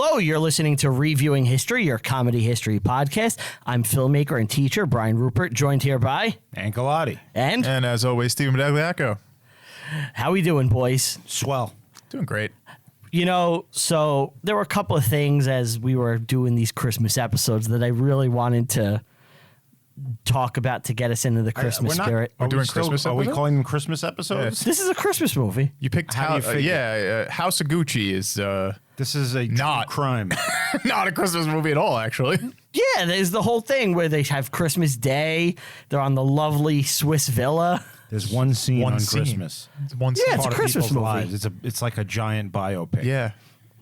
Hello, you're listening to Reviewing History, your comedy history podcast. I'm filmmaker and teacher Brian Rupert, joined here by Ancelotti. And as always, Stephen Medagliaco. How we doing, boys? Swell. Doing great. You know, so there were a couple of things as we were doing these Christmas episodes that I really wanted to talk about to get us into the Christmas spirit. We're doing Christmas Are we episodes? calling them Christmas episodes? This is a Christmas movie. You picked How do you figure? House of Gucci is This is a Not. true crime. not a Christmas movie at all, actually. Yeah, there's the whole thing where they have Christmas Day. They're on the lovely Swiss villa. There's one scene One on scene. Christmas. It's one Yeah, scene. it's a Part of Christmas people's movie. lives. It's like a giant biopic. Yeah.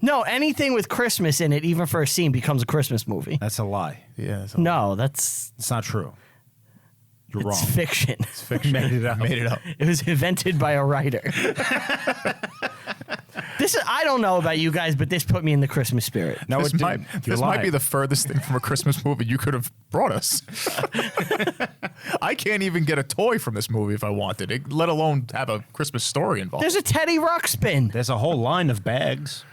No, anything with Christmas in it, even for a scene, becomes a Christmas movie. That's a lie. Yeah. No, that's It's not true. You're wrong. it's fiction. It's fiction. Made it up. Made it up. It was invented by a writer. I don't know about you guys, but this put me in the Christmas spirit. No, This it might didn't. You're this might lying. be the furthest thing from a Christmas movie you could have brought us. I can't even get a toy from this movie if I wanted it, let alone have a Christmas story involved. There's a Teddy Ruxpin. There's a whole line of bags.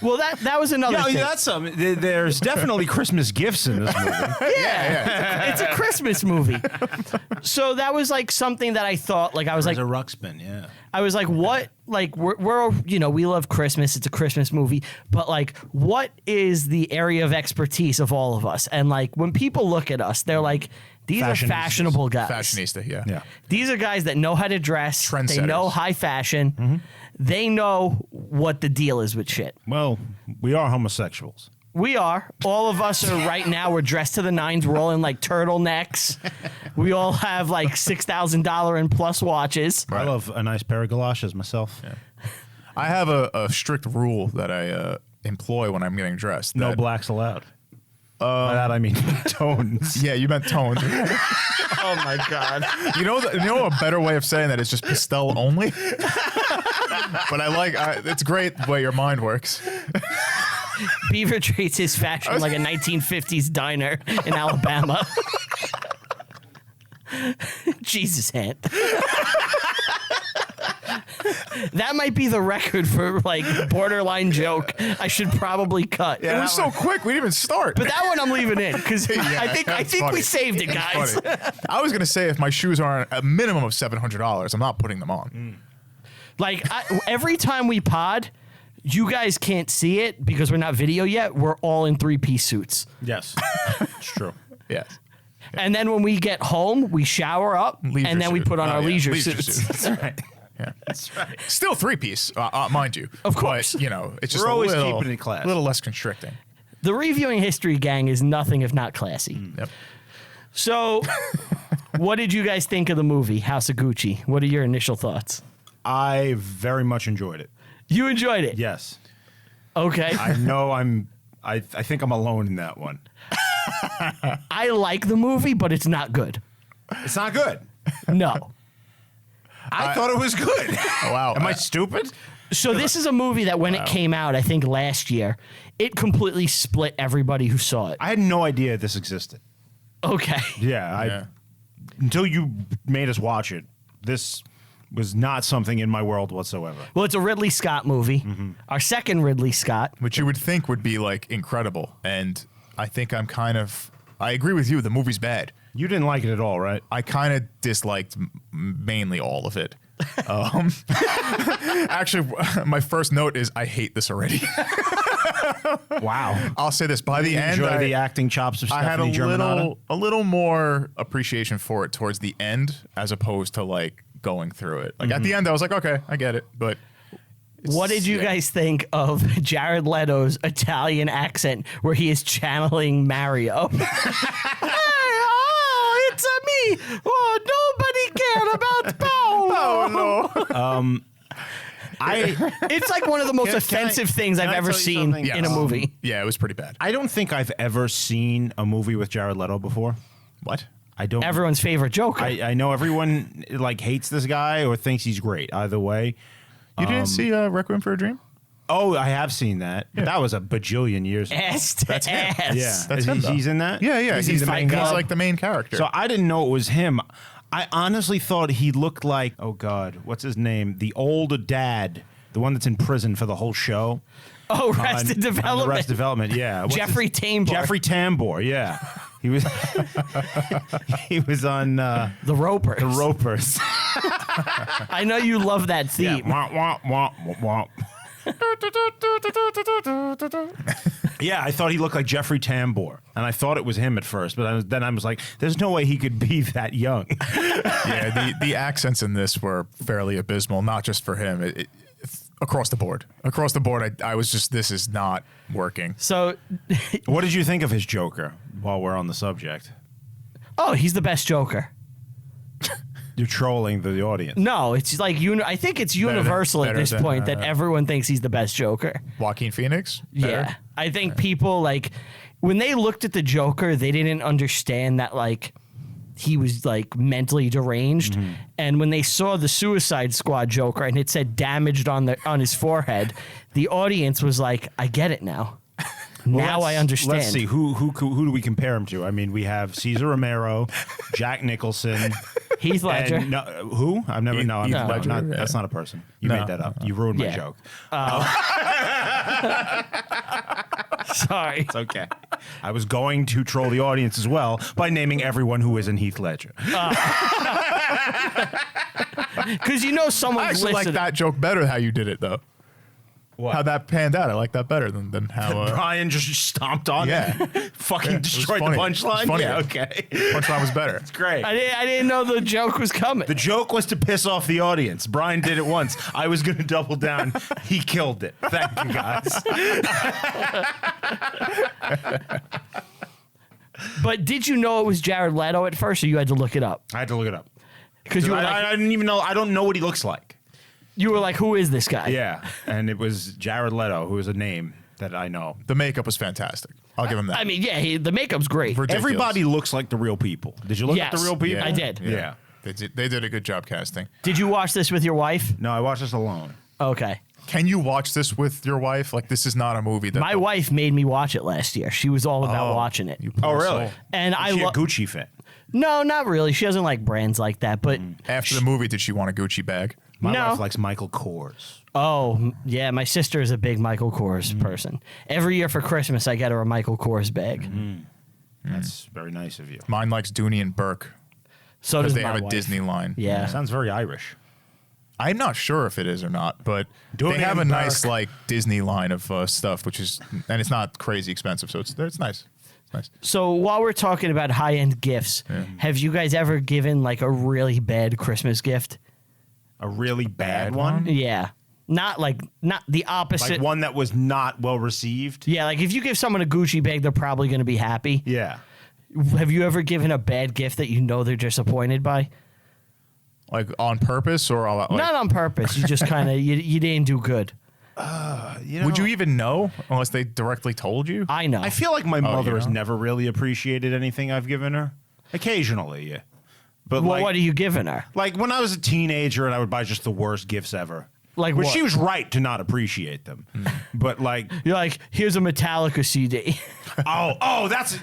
Well, that was another thing. that's there's definitely Christmas gifts in this movie. Yeah. It's a Christmas movie. So that was like something that I thought, like I was like, There's a Ruxpin, yeah. I was like, what? Like we're you know, we love Christmas. It's a Christmas movie, but like, what is the area of expertise of all of us? And like, when people look at us, they're like, these are Fashionistas. fashionable guys. Fashionista, yeah. Yeah. These are guys that know how to dress. They Trendsetters. know high fashion. Mm-hmm. They know what the deal is with shit. Well, we are homosexuals. We are. All of us are right now. We're dressed to the nines. We're all in like turtlenecks. We all have like $6,000 and plus watches. I love a nice pair of galoshes myself. Yeah. I have a strict rule that I employ when I'm getting dressed. No that- blacks allowed. By that I mean tones. Yeah, you meant tones. Oh my God. You know a better way of saying that is just pastel only? But it's great the way your mind works. Beaver treats his fashion like a 1950s diner in Alabama. Jesus, Ant. That might be the record for like borderline joke I should probably cut. It was so quick, we didn't even start. But that one I'm leaving in because I think that's we funny. saved it, guys. Funny. I was gonna say if my shoes aren't a minimum of $700, I'm not putting them on. Like every time we pod, you guys can't see it because we're not video yet. We're all in 3-piece suits. Yes. It's true. Yes. And then when we get home, we shower up Leisure and then we suit. put on Oh, our yeah. leisure Leisure suits. suit. That's right. Yeah. That's right. Still 3-piece, mind you. Of course. But, it's just We're a always little, keeping it class. little less constricting. The Reviewing History gang is nothing if not classy. Yep. So, what did you guys think of the movie, House of Gucci? What are your initial thoughts? I very much enjoyed it. You enjoyed it? Yes. Okay. I know I think I'm alone in that one. I like the movie, but it's not good. It's not good. No. I thought it was good. Oh, wow. Am I stupid? So this is a movie that when it came out, I think last year, it completely split everybody who saw it. I had no idea this existed. Okay. Yeah, until you made us watch it, this was not something in my world whatsoever. Well, it's a Ridley Scott movie. Our second Ridley Scott. Which you would think would be like incredible. And I think I agree with you. The movie's bad. You didn't like it at all, right? I kind of disliked mainly all of it. Actually, my first note is I hate this already. Wow. I'll say this by the end. Enjoy the acting chops of I had Stephanie Germanotta? a little more appreciation for it towards the end, as opposed to like going through it. Like at the end, I was like, okay, I get it. But What did you guys think of Jared Leto's Italian accent where he is channeling Mario? Hey, oh, it's me. Oh, nobody cared about Paolo. Oh no. It's like one of the most Can I- offensive things I've can I ever tell you seen something? in a Yes. movie. Yeah, it was pretty bad. I don't think I've ever seen a movie with Jared Leto before. What? I don't. Everyone's favorite Joker. I know everyone like hates this guy or thinks he's great. Either way. You didn't see Requiem for a Dream? Oh, I have seen that. Yeah. That was a bajillion years ago. Ass to That's him. ass. Yeah, That's him, though. he's in that. Yeah, yeah. He's in Fight Club. He's like the main character. So I didn't know it was him. I honestly thought he looked like, oh God, what's his name? The old dad The one that's in prison for the whole show. Oh, Arrested Development. Arrested Development, yeah. Jeffrey Tambor. Jeffrey Tambor, yeah. He was he was on The Ropers. The Ropers. I know you love that Yeah. theme. Womp, womp, womp, womp. Yeah, I thought he looked like Jeffrey Tambor, and I thought it was him at first, but then I was like, "There's no way he could be that young." Yeah, the accents in this were fairly abysmal, not just for him. Across the board. Across the board, I was just, this is not working. So, What did you think of his Joker? While we're on the subject, oh, he's the best Joker. you're trolling the audience. No, it's like I think it's universal at this point that everyone thinks he's the best Joker. Joaquin Phoenix? Better? Yeah, I think people like when they looked at the Joker, they didn't understand that like he was like mentally deranged, and when they saw the Suicide Squad Joker and it said damaged on his forehead, the audience was like, "I get it now." Now I understand. Let's see who do we compare him to? I mean, we have Cesar Romero, Jack Nicholson, Heath Ledger. and who? I've never. No, I'm Heath not, Ledger, yeah. that's not a person. You No. made that up. You ruined my Yeah. joke. Sorry. It's okay. I was going to troll the audience as well by naming everyone who isn't Heath Ledger. Because you know I someone's actually like listening. that joke better how you did it, though. What? How that panned out. I like that better than how... Brian just stomped on Yeah. it. Fucking Yeah, it was destroyed the funny. punchline. It was Yeah, funnier. okay. punchline was better. It's great. I didn't know the joke was coming. The joke was to piss off the audience. Brian did it once. I was going to double down. He killed it. Thank you, guys. But did you know it was Jared Leto at first, or you had to look it up? I had to look it up. Because you were like, I didn't even know. I don't know what he looks like. you were like, who is this guy? Yeah, and it was Jared Leto, who is a name that I know. The makeup was fantastic. I'll give him that. I mean, yeah, the makeup's great. Ridiculous. Everybody looks like the real people. Did you look at the Yes. real people? Yeah. I did. Yeah. They did a good job casting. Did you watch this with your wife? No, I watched this alone. Okay. Can you watch this with your wife? Like, this is not a movie that... My wife made me watch it last year. She was all about watching it. You Oh, poor really? soul. And Is she a Gucci fan? No, not really. She doesn't like brands like that. But After the movie, did she want a Gucci bag? My No. wife likes Michael Kors. yeah, my sister is a big Michael Kors person. Every year for Christmas, I get her a Michael Kors bag. That's very nice of you. Mine likes Dooney and Burke So because does they my have a wife. Disney line. Yeah. Sounds very Irish. I'm not sure if it is or not, but Dooney they have a and nice Burke. like Disney line of stuff, which is, and it's not crazy expensive, so it's nice. It's nice. So while we're talking about high end gifts, have you guys ever given like a really bad Christmas gift? A really bad Bad one? one? Yeah. Not the opposite. Like one that was not well received? Yeah, like if you give someone a Gucci bag, they're probably going to be happy. Yeah. Have you ever given a bad gift that you know they're disappointed by? Like on purpose or all that? Like, Not on purpose. You just kind of you didn't do good. would you even know unless they directly told you? I know. I feel like my mother you has know? never really appreciated anything I've given her. Occasionally, yeah. But well, like, what are you giving her? like when I was a teenager and I would buy just the worst gifts ever. Like Which what? she was right to not appreciate them. But like, You're like, here's a Metallica CD. that's...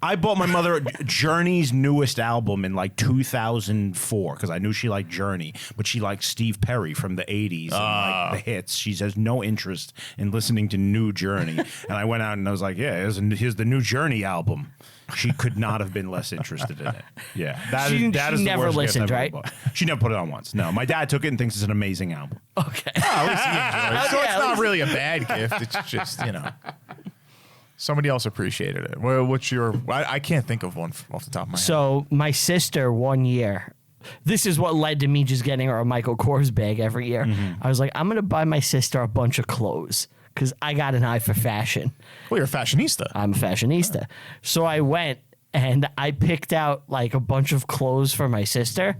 I bought my mother Journey's newest album in like 2004 because I knew she liked Journey, but she liked Steve Perry from the 80s and like the hits. She has no interest in listening to new Journey. And I went out and I was like, yeah, here's the new Journey album. She could not have been less interested in it. Yeah. That She is the never worst gift listened, I've ever right? bought. She never put it on once. No, my dad took it and thinks it's an amazing album. Okay. So Yeah, it's at not least- really a bad gift. It's just, somebody else appreciated it. Well, what's your? I can't think of one off the top of my head. So my sister one year, this is what led to me just getting her a Michael Kors bag every year. I was like, I'm going to buy my sister a bunch of clothes because I got an eye for fashion. Well, you're a fashionista. I'm a fashionista. So I went and I picked out like a bunch of clothes for my sister,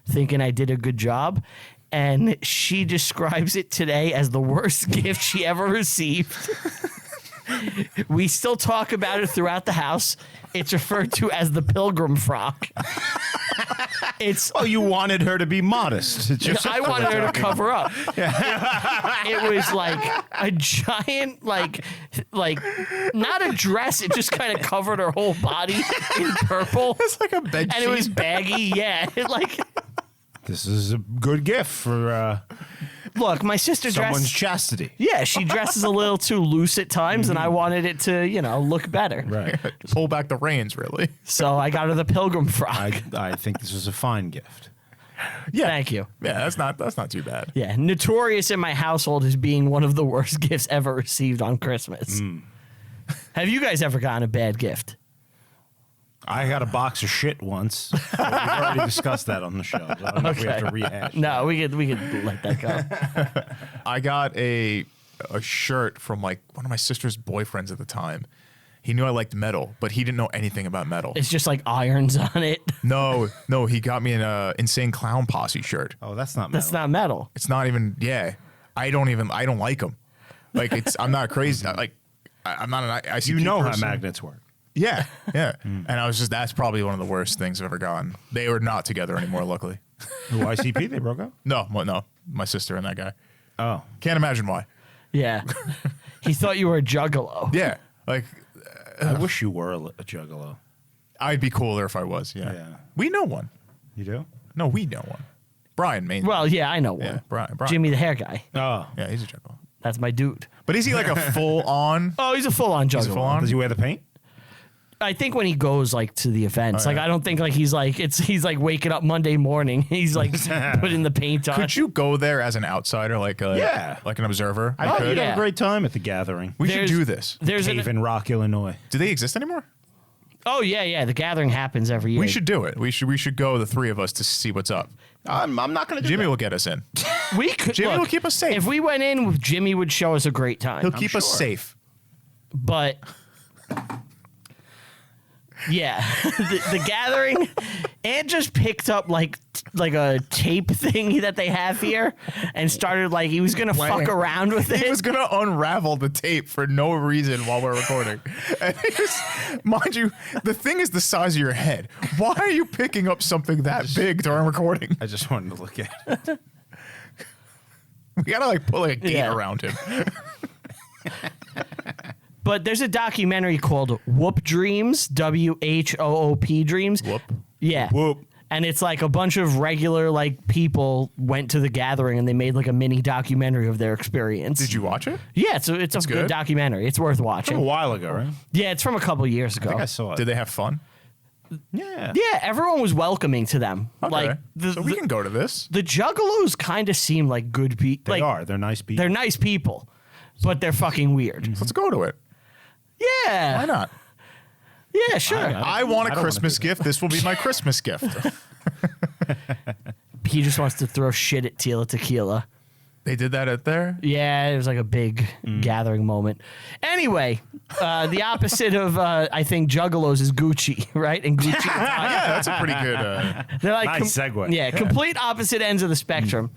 thinking I did a good job. And she describes it today as the worst gift she ever received. We still talk about it throughout the house. It's referred to as the pilgrim frock. It's Oh, you wanted her to be modest. It's just I wanted her to cover up. It was like a giant, like not a dress. It just kind of covered her whole body in purple, It's like a bed and it was baggy. Yeah, This is a good gift for Look, my sister Someone's dresses. chastity. Yeah, she dresses a little too loose at times, and I wanted it to, look better. Right. Pull back the reins, really. So I got her the pilgrim frock. I think this was a fine gift. Yeah. Thank you. Yeah, that's not too bad. Yeah, notorious in my household as being one of the worst gifts ever received on Christmas. Have you guys ever gotten a bad gift? I got a box of shit once. We've already discussed that on the show. So I don't know if we have to rehash. No, we could let that go. I got a shirt from like one of my sister's boyfriends at the time. He knew I liked metal, but he didn't know anything about metal. It's just like irons on it. No, he got me an Insane Clown Posse shirt. Oh, that's not. That's not metal. It's not even. Yeah, I don't like them. Like I'm not crazy. Like I'm not an ICP You know person. how magnets work. Yeah. And I was that's probably one of the worst things I've ever gotten. They were not together anymore, luckily. Who, ICP? They broke up? No, my sister and that guy. Oh. Can't imagine why. Yeah. He thought you were a juggalo. Yeah, like I wish you were a juggalo. I'd be cooler if I was. Yeah. We know one. You do? No, we know one. Brian mainly. Well, yeah, I know one. Yeah, Brian. Jimmy the hair guy. Oh. Yeah, he's a juggalo. That's my dude. But is he like a full on? Oh, he's a full-on juggalo. He's a full-on? Does he wear the paint? I think when he goes like to the events, Oh, like yeah. I don't think like he's like waking up Monday morning. He's like putting the paint on. Could you go there as an outsider, like Yeah. like an observer? I thought could. you'd have Yeah. a great time at the gathering. We There's- should do this. There's Cave an, in Rock, Illinois. Do they exist anymore? oh yeah. The gathering happens every year. We should do it. We should go, the three of us, to see what's up. I'm not going to do Jimmy that. will get us in. We could. Jimmy look, will keep us safe. If we went in, Jimmy would show us a great time. He'll keep us sure. safe. But yeah, the gathering, and just picked up like a tape thing that they have here and started like he was gonna fuck around with He it. was gonna unravel the tape for no reason while we're recording. And mind you, the thing is the size of your head. Why are you picking up something that big during recording? I just wanted to look at it. We gotta like put like a gate Yeah. around him. But there's a documentary called Whoop Dreams, WHOOP Dreams. Whoop. Yeah. Whoop. And it's like a bunch of regular like people went to the gathering and they made like a mini documentary of their experience. Did you watch it? Yeah, it's a good good? documentary. It's worth From a watching. while ago, right? Yeah, it's from a couple years I think ago. I saw it. Did they have fun? Yeah. Yeah, everyone was welcoming to them. Okay. Like So we can go to this. the Juggalos kind of seem like good people. They Like are. They're nice people. they're nice people, but they're fucking weird. Let's go to it. Yeah. Why not? Yeah, sure. I want I a don't Christmas wanna do gift. This will be my Christmas gift. He just wants to throw shit at Tila Tequila. They did that at there? Yeah, it was like a big gathering moment. Anyway, the opposite of I think Juggalos is Gucci, right? And Gucci, Yeah, that's a pretty good. they're like Nice segue. Yeah, complete opposite ends of the spectrum.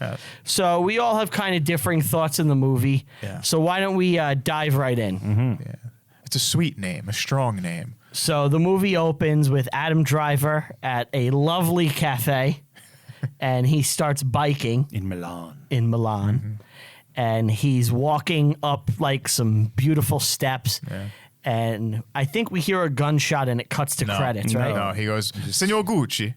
So we all have kind of differing thoughts in the movie. Yeah. So why don't we dive right in? Yeah. It's a sweet name, a strong name. So the movie opens with Adam Driver at a lovely cafe, and he starts biking In Milan. in Milan, and he's walking up like some beautiful steps. Yeah. And I think we hear a gunshot, and it cuts to credits, right? No, he goes, Senor Gucci.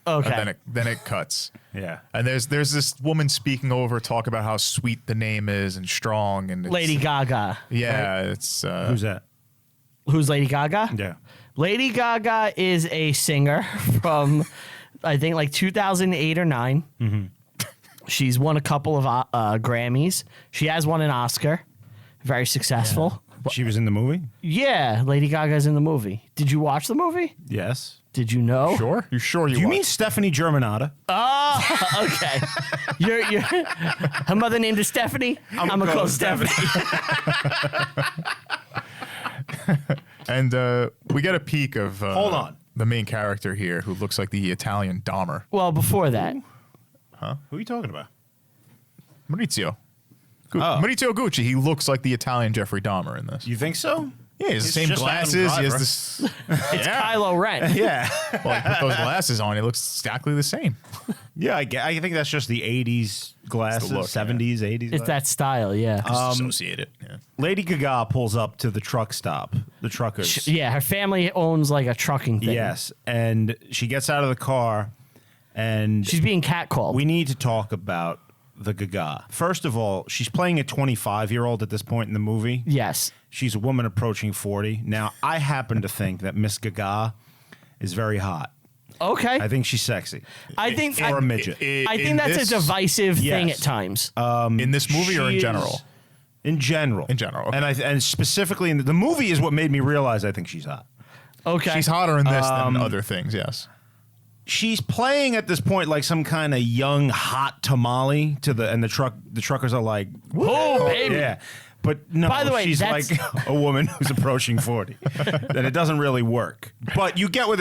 Okay. And then it cuts. Yeah. And there's this woman speaking over, talk about how sweet the name is and strong and it's, Lady Gaga. Yeah, it's Who's that? Who's Lady Gaga? Yeah. Lady Gaga is a singer from, I think, like 2008 or 9. Mm-hmm. She's won a couple of Grammys. She has won an Oscar. Very successful. She was in the movie? Yeah, Lady Gaga's in the movie. Did you watch the movie? Yes. Did you know? sure. You sure you? Do you watched? mean Stephanie Germanata? Okay. you're her mother named her Stephanie. I'm a close Stephanie. And we get a peek of Hold on. the main character here, who looks like the Italian Dahmer, Well, before that, Who are you talking about? Maurizio. Oh. Maurizio Gucci. He looks like the Italian Jeffrey Dahmer in this. You think so? Yeah, he has the It's same just Adam glasses. He has Driver. this. it's Kylo Ren. Yeah. Well, he put those glasses on. He looks exactly the same. Yeah, I think that's just the 80s glasses, look, 70s, 80s. It's that style, yeah. Associate it. Yeah. Lady Gaga pulls up to the truck stop, the truckers. Yeah, her family owns like a trucking thing. Yes, and she gets out of the car, and She's being catcalled. we need to talk about the Gaga. First of all, she's playing a 25-year-old at this point in the movie. Yes. She's a woman approaching 40. Now, I happen to think that Miss Gaga is very hot. Okay. I think she's sexy. I think For a midget. I think that's a divisive thing at times. In this movie or in She general? is- In general. In general, okay. And specifically in the movie is what made me realize I think she's hot. Okay. She's hotter in this than other things, yes. She's playing at this point like some kind of young hot tamale and the truckers are like, Whoa, baby. yeah. But no, By the way, she's that's- like a woman who's approaching 40. Then it doesn't really work. But you get what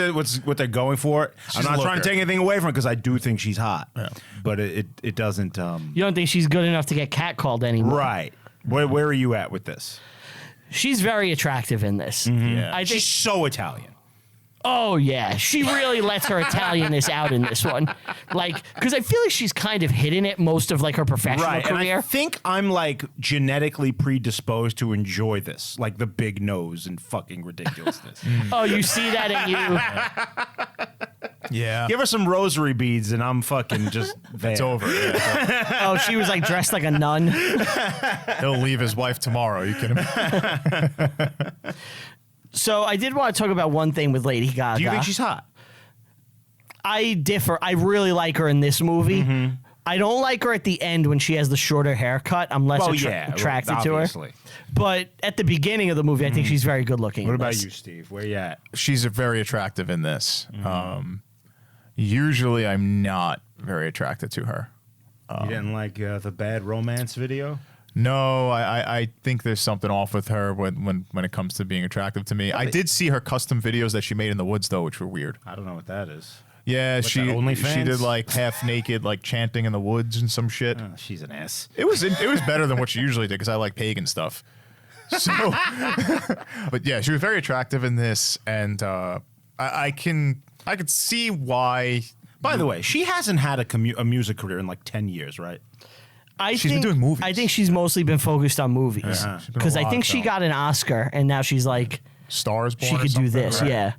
they're going for. I'm a not trying to looker. take anything away from it because I do think she's hot. Yeah. But it doesn't. You don't think she's good enough to get catcalled anymore? Right. Where are you at with this? She's very attractive in this. Yeah. I think. She's so Italian. Oh yeah, she really lets her Italianness out in this one. Like, because I feel like she's kind of hidden it most of like her professional Right. And career. I think I'm like genetically predisposed to enjoy this, like the big nose and fucking ridiculousness. Oh, you see that in you? Yeah. Give her some rosary beads and I'm fucking just there. It's over. Yeah. Oh, she was like dressed like a nun. He'll leave his wife tomorrow. You can imagine. So I did want to talk about one thing with Lady Gaga. Do you think she's hot? I differ. I really like her in this movie. Mm-hmm. I don't like her at the end when she has the shorter haircut. I'm less attracted to her. obviously. But at the beginning of the movie, I think she's very good looking. What in about this. you, Steve? Where you at? She's very attractive in this. Usually I'm not very attracted to her. You didn't like the Bad Romance video? No, I think there's something off with her when it comes to being attractive to me. I did see her custom videos that she made in the woods though, which were weird. I don't know what that is. Yeah, that, she OnlyFans? did like half naked, like chanting in the woods and some shit. Oh, she's an ass. It was better than what she usually did because I like pagan stuff. So, but yeah, she was very attractive in this, and I could see why. By the way, she hasn't had a music career in like 10 years, right? She's been doing movies. I think she's mostly been focused on movies. Yeah, she's been Because a I lot think of she film. got an Oscar, and now she's like, Stars Born. she or could do something, this. right? Yeah.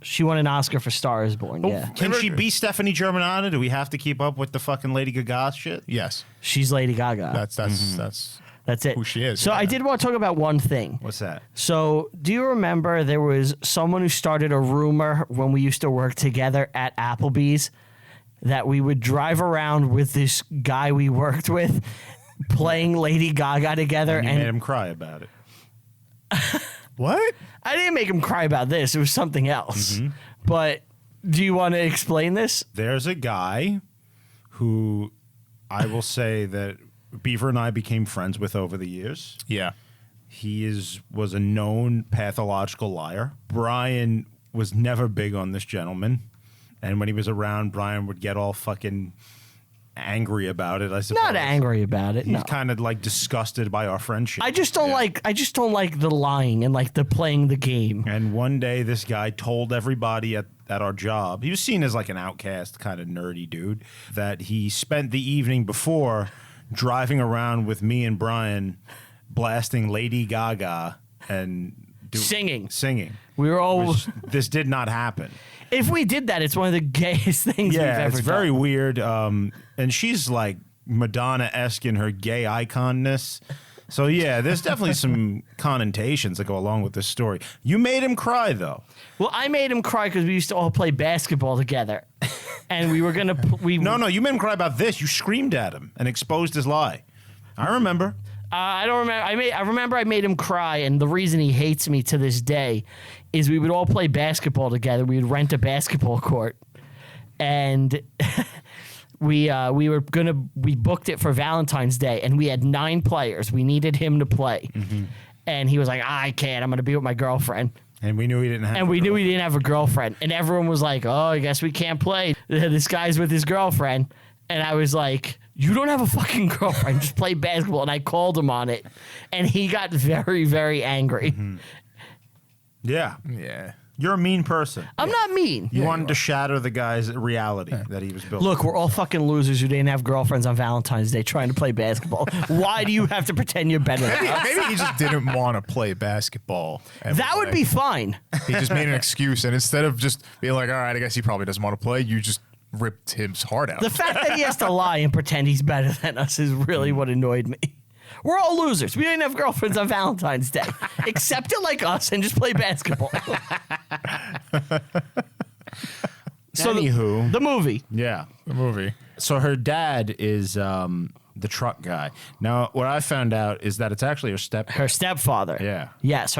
She won an Oscar for Star is Born. Yeah. Can she be Stephanie Germanotta? Do we have to keep up with the fucking Lady Gaga shit? Yes, She's Lady Gaga. that's That's it. who she is, So yeah. I did want to talk about one thing. What's that? So, do you remember there was someone who started a rumor when we used to work together at Applebee's that we would drive around with this guy we worked with playing Lady Gaga together? You And made him cry about it. What? I didn't make him cry about this. It was something else. Mm-hmm. But do you want to explain this? There's a guy who I will say that Beaver and I became friends with over the years. Yeah. He was a known pathological liar. Brian was never big on this gentleman. And when he was around, Brian would get all fucking angry about it, I suppose. Not angry about it. He's No. kind of like disgusted by our friendship. I just don't like the lying and like the playing the game. And one day this guy told everybody at our job, he was seen as like an outcast kind of nerdy dude, that he spent the evening before driving around with me and Brian blasting Lady Gaga and Singing. We We were all. this did not happen. If we did that, it's one of the gayest things we've Yeah, ever it's done. very weird. And she's like Madonna-esque in her gay iconness. So yeah, there's definitely some connotations that go along with this story. You made him cry though. Well, I made him cry because we used to all play basketball together, and we were gonna. No, you made him cry about this. You screamed at him and exposed his lie. I remember. I don't remember. I remember I made him cry, and the reason he hates me to this day is we would all play basketball together. We would rent a basketball court, and we booked it for Valentine's Day, and we had 9 players. We needed him to play, and he was like, "I can't. I'm gonna be with my girlfriend." And we knew he didn't have. And we knew he didn't have a girlfriend, and everyone was like, "Oh, I guess we can't play. This guy's with his girlfriend." And I was like, "You don't have a fucking girlfriend. Just play basketball." And I called him on it, and he got very, very angry. Yeah. Yeah. You're a mean person. I'm not mean. You wanted to shatter the guy's reality that he was building. Look, we're all fucking losers who didn't have girlfriends on Valentine's Day trying to play basketball. Why do you have to pretend you're better than us? Maybe he just didn't want to play basketball. That would be fine. He just made an excuse, and instead of just being like, "All right, I guess he probably doesn't want to play," you just ripped his heart out. The fact that he has to lie and pretend he's better than us is really what annoyed me. We're all losers. We didn't have girlfriends on Valentine's Day. Accept it like us and just play basketball. So Anywho. the movie. Yeah. The movie. So her dad is the truck guy. Now, what I found out is that it's actually Her stepfather. Yeah. Yes,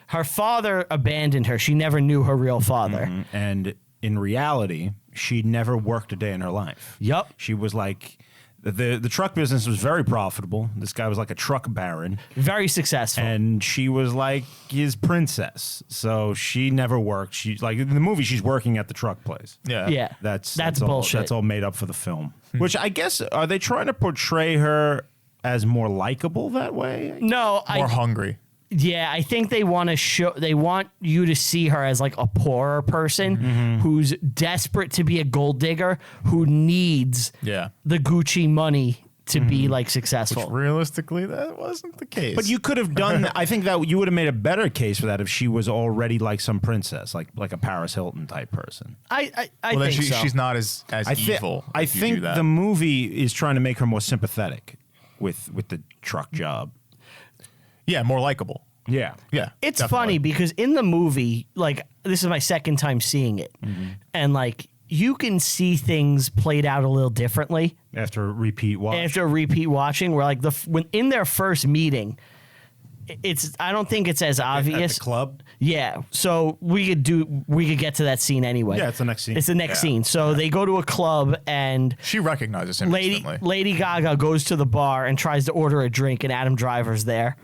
her father abandoned her. She never knew her real father. And in reality, she never worked a day in her life. Yup. She was like, the truck business was very profitable. This guy was like a truck baron. Very successful. And she was like his princess. So she never worked. She's like, in the movie, she's working at the truck place. Yeah. yeah. That's bullshit. That's all made up for the film. Which I guess, are they trying to portray her as more likable that way? No, More hungry. Yeah, I think they want to show. They want you to see her as like a poorer person who's desperate to be a gold digger who needs Yeah. the Gucci money to be like successful. Realistically, that wasn't the case. But you could have done. I think that you would have made a better case for that if she was already like some princess, like a Paris Hilton type person. I well, then think so. she's not as evil. I if you think do that. the movie is trying to make her more sympathetic with the truck job. Yeah, more likable. Yeah, Yeah. It's definitely. funny because in the movie, like this is my second time seeing it, and like you can see things played out a little differently after repeat watch. after repeat watching. Where like when in their first meeting, I don't think it's as obvious. At the club. Yeah, so we could get to that scene anyway. Yeah, it's the next scene. It's the next Yeah. scene. So they go to a club and She recognizes him instantly. Lady Gaga goes to the bar and tries to order a drink, and Adam Driver's there.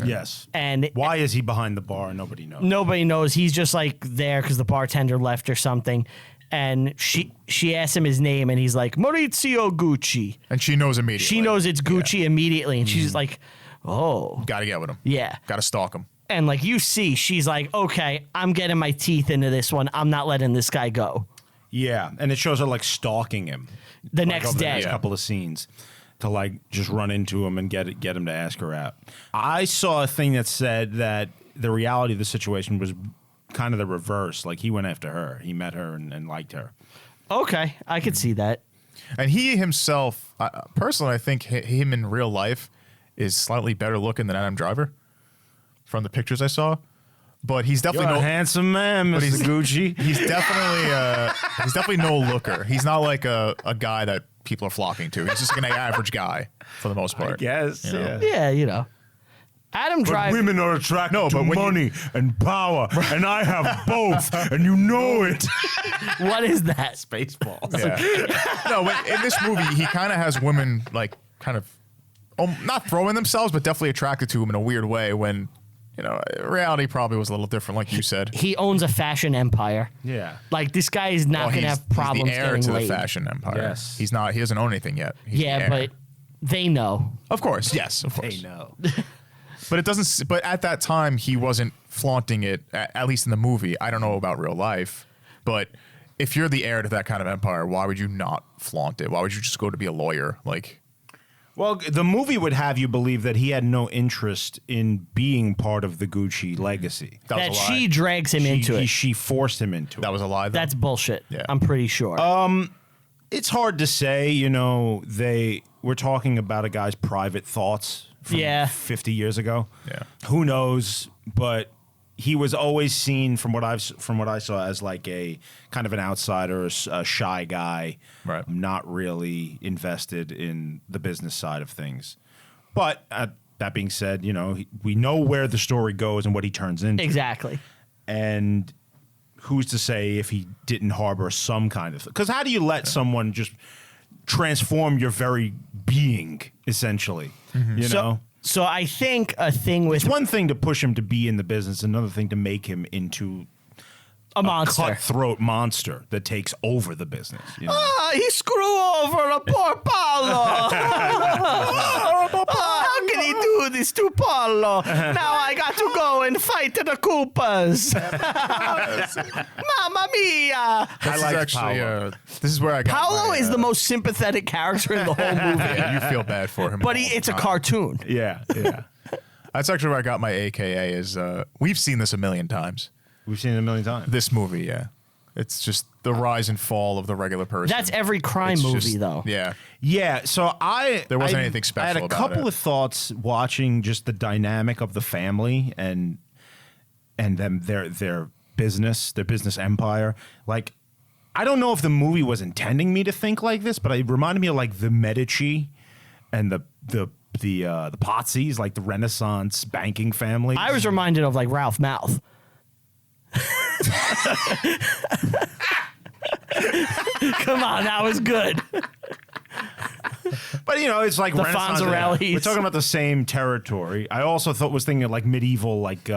Yes. And Why is he behind the bar? Nobody knows. nobody knows. He's just like there because the bartender left or something. And she asks him his name, and he's like Maurizio Gucci. And she knows immediately. She knows it's Gucci immediately, and she's like, "Oh, Got to get with him. yeah." Got to stalk him. And like you see, she's like, "Okay, I'm getting my teeth into this one. I'm not letting this guy go." Yeah, and it shows her like stalking him The like, next over the day, next couple of scenes to like just run into him and get him to ask her out. I saw a thing that said that the reality of the situation was kind of the reverse. Like he went after her. He met her and liked her. okay, I could see that. And he himself, personally, I think him in real life is slightly better looking than Adam Driver from the pictures I saw. But he's You're definitely a handsome man, But Mr. Gucci. He's definitely no looker. He's not like a guy that people are flocking to. He's just like an average guy for the most part. Yes, You know? yeah. Adam But Driver. women are attracted No, to but when you- money and power, and I have both, and you know it. What is that? Spaceballs. Yeah. No, but in this movie, he kind of has women like kind of not throwing themselves, but definitely attracted to him in a weird way. When reality probably was a little different, like you said. He owns a fashion empire. Yeah. Like this guy is not Well, going to he's- have problems He's the heir getting to laid. the fashion empire. Yes. He's not. He doesn't own anything yet. He's the Yeah, heir. but they know. of course, yes, of course. They know. But it doesn't. But at that time, he wasn't flaunting it. At least in the movie, I don't know about real life. But if you're the heir to that kind of empire, why would you not flaunt it? Why would you just go to be a lawyer? Like, Well, the movie would have you believe that he had no interest in being part of the Gucci legacy. that That was a lie. she drags him into it. She forced him into it. That was a lie. Then? That's bullshit. Yeah. I'm pretty sure. It's hard to say. We're talking about a guy's private thoughts from Yeah. 50 years ago. Yeah. Who knows? But he was always seen from what I saw as like a kind of an outsider, a shy guy, Right. not really invested in the business side of things. But that being said, we know where the story goes and what he turns into. exactly. And who's to say if he didn't harbor some kind of... Because how do you let someone just transform your very being, essentially? You know? So I think a thing with It's one thing to push him to be in the business, another thing to make him into a monster. cutthroat monster that takes over the business. He screw over a poor Paolo. How can he do this to Paolo? Now I got to go and fight the Koopas. Mamma mia! This is like actually. Paolo. This is where I got. Paolo my, is the most sympathetic character in the whole movie, Yeah, you feel bad for him. but all the it's a time. cartoon. Yeah. That's actually where I got my AKA. Is we've seen this a million times. We've seen it a million times. This movie, yeah. It's just the rise and fall of the regular person. That's every crime It's movie, just- though. Yeah. Yeah, so There wasn't anything I special had a about couple it. of thoughts watching just the dynamic of the family and them their business empire. Like, I don't know if the movie was intending me to think like this, but it reminded me of like the Medici and the Pozzis, like the Renaissance banking family. I was reminded of like Ralph Mouth. Come on, that was good. But it's like The Renaissance. Fonzarellis. We're talking about the same territory. I also was thinking of like medieval like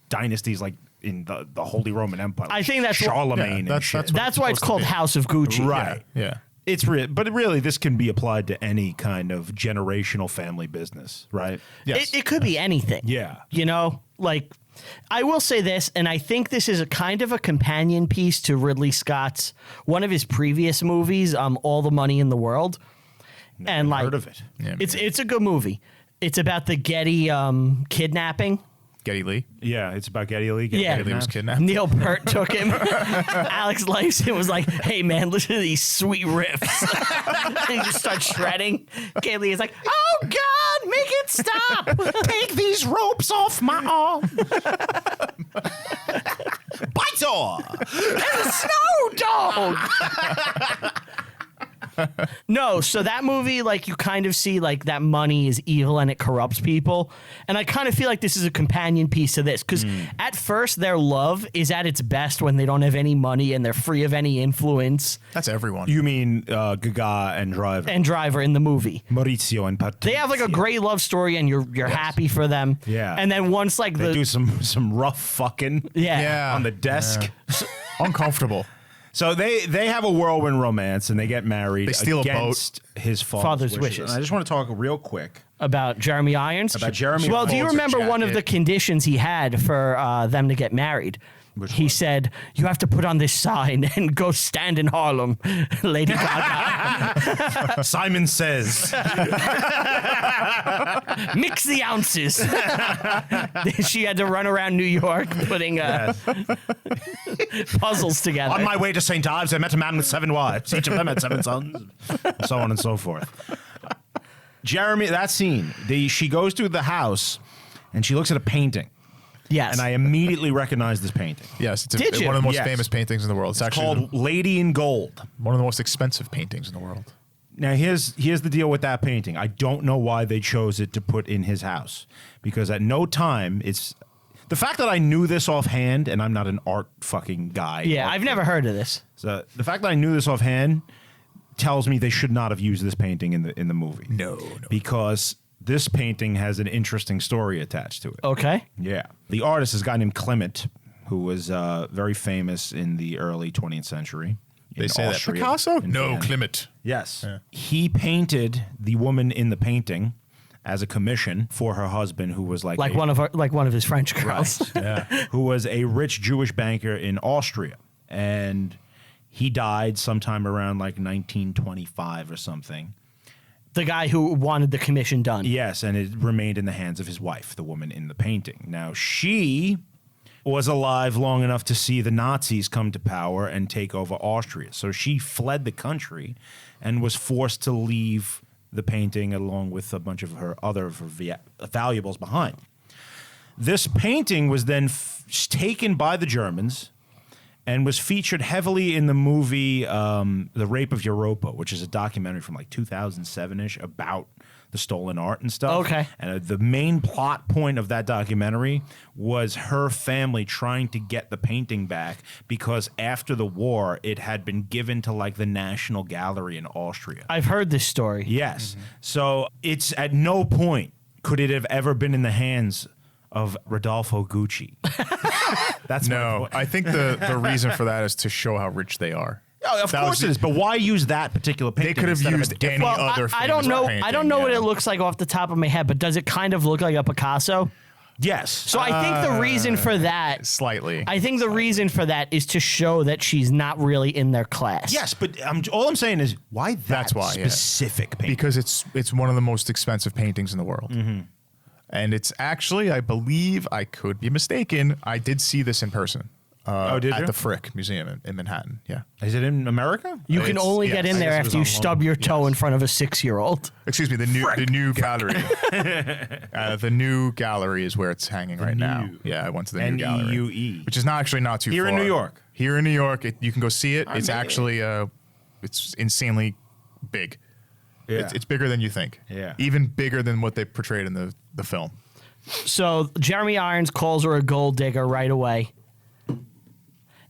dynasties, like in the Holy Roman Empire. I think that's Charlemagne. Yeah, and that's shit. what- That's why it's called House of Gucci. Right. Yeah. It's real, but really, this can be applied to any kind of generational family business, right? Yes. It could be anything. Yeah. Like I will say this, and I think this is a kind of a companion piece to Ridley Scott's one of his previous movies, All the Money in the World. And like Heard of it? Yeah, it's a good movie. It's about the Getty kidnapping. Getty Lee. Yeah, it's about Geddy Lee. getting Yeah. Getty Lee was kidnapped. kidnapped. Neil Peart took him. Alex Lifeson was like, "Hey man, listen to these sweet riffs." And he just starts shredding. Kaylee is like, "Oh God, make it stop! Take these ropes off my arm. Bite Snow dog." No, so that movie, like, you kind of see like that money is evil and it corrupts people, and I kind of feel like this is a companion piece to this because at first their love is at its best when they don't have any money and they're free of any influence. That's everyone. You mean Gaga and Driver? And Driver in the movie, Maurizio and Patrizia. they have like a great love story, and you're happy for them. Yeah. and then once like They do some rough fucking yeah. on the desk. Uncomfortable. So they have a whirlwind romance and they get married. They steal a boat. against his Father's wishes. And I just want to talk real quick. About Jeremy Irons. About Jeremy Well, do you Irons' remember one of jacket. the conditions he had for them to get married? He one? said, "You have to put on this sign and go stand in Harlem, Lady Gaga. Simon Says. Mix the ounces." She had to run around New York putting puzzles together. On my way to St. Ives, I met a man with 7 wives. Each of them had 7 sons. And so on and so forth. Jeremy, that scene, she goes to the house and she looks at a painting. Yes. And I immediately recognize this painting. Yes, it's Did you? one of the most Yes. famous paintings in the world. It's actually Called Lady in Gold. one of the most expensive paintings in the world. Now, here's the deal with that painting. I don't know why they chose it to put in his house. Because at no time, it's... The fact that I knew this offhand, and I'm not an art fucking guy. yeah, I've never heard of this. So the fact that I knew this offhand tells me they should not have used this painting in the movie. No. Because this painting has an interesting story attached to it. Okay. Yeah. The artist is a guy named Klimt, who was very famous in the early 20th century. They in say Austria, that Picasso? in No, Vienna. Klimt. Yes. He painted the woman in the painting as a commission for her husband, who was like One of his French girls. who was a rich Jewish banker in Austria. And he died sometime around like 1925 or something. The guy who wanted the commission done. Yes, and it remained in the hands of his wife, the woman in the painting. Now, she was alive long enough to see the Nazis come to power and take over Austria. So she fled the country and was forced to leave the painting along with a bunch of her other valuables behind. This painting was then taken by the Germans and was featured heavily in the movie The Rape of Europa, which is a documentary from like 2007-ish about the stolen art and stuff. Okay. And the main plot point of that documentary was her family trying to get the painting back because after the war, it had been given to like the National Gallery in Austria. I've heard this story. Yes. So it's at no point could it have ever been in the hands of Rodolfo Gucci. That's my No, point. I think the reason for that is to show how rich they are. Oh, of That course was it is, but why use that particular painting? They could have instead of a used different- any Well, other. I don't famous know. painting, I don't know what yeah. it looks like off the top of my head, but does it kind of look like a Picasso? Yes. So I think the reason for that, Slightly. I think the reason for that is to show that she's not really in their class. Yes, but all I'm saying is why that That's why, yeah. specific painting? Because it's one of the most expensive paintings in the world. And it's actually, I believe, I could be mistaken, I did see this in person. did at you? the Frick Museum in Manhattan. Yeah. Is it in America? You can It's- only yes, get in I there guess it was after you on stub loan. your toe in front of a 6-year-old. Excuse me, the new gallery. The new gallery is where it's hanging right now. new. Yeah, I went to the new gallery, NEUE. which is not too Here far. in New York. Here in New York, you can go see it. It's mean- actually it's insanely big. Yeah. It's bigger than you think. Yeah. Even bigger than what they portrayed in the film. So Jeremy Irons calls her a gold digger right away.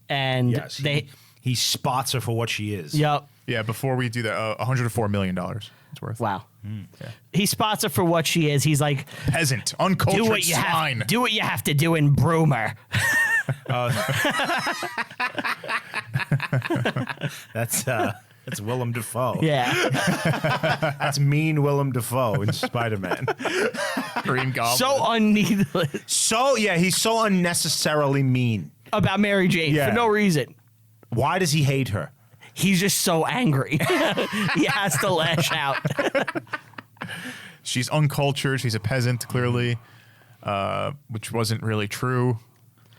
And Yes. they, he spots her for what she is. yep. Yeah, before we do that, $104 million it's worth. Wow. Yeah. He spots her for what she is. He's like, Peasant, uncultured do what you swine. have. Do what you have to do and broom her. That's Willem Dafoe. Yeah. That's mean Willem Dafoe in Spider-Man. Green Goblin. So unneedless So yeah, he's so unnecessarily mean. about Mary Jane Yeah. for no reason. Why does he hate her? He's just so angry. He has to lash out. She's uncultured. She's a peasant, clearly, which wasn't really true.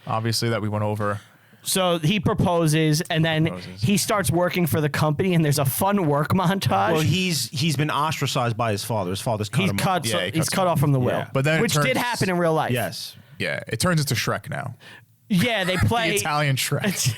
Obviously, that we went over. So he proposes, and then Proposes. he starts working for the company, and there's a fun work montage. Well, he's been ostracized by his father. His father's cut he's him cut. off. Yeah, he he's cuts cut him off from the will, Yeah. But then it which did turns- happen in real life. Yes. Yeah, it turns into Shrek now. Yeah, they The play Italian Shrek.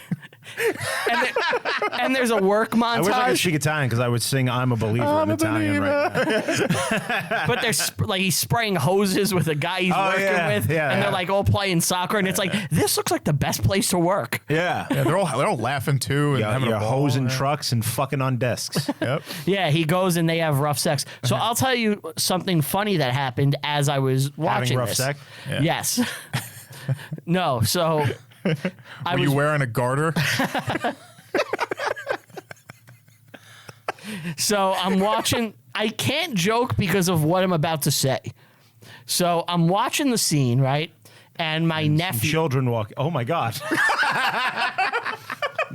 and there's a work I wish I could montage, speak Italian because I would sing "I'm a Believer" in Italian right now. but there's like he's spraying hoses with a guy he's Oh, working yeah, with, yeah, and yeah. they're like all playing soccer, and it's like this looks like the best place to work. Yeah. Yeah, they're all laughing too and Yeah, having you're a ball. hosing trucks and fucking on desks. Yep. Yeah, he goes and they have rough sex. So I'll tell you something funny that happened as I was watching rough this. sex? Yeah. Yes. No, so I Were was you wearing a garter? So I'm watching. I can't joke because of what I'm about to say. So I'm watching the scene, right? And my nephew, Children walk. Oh my God.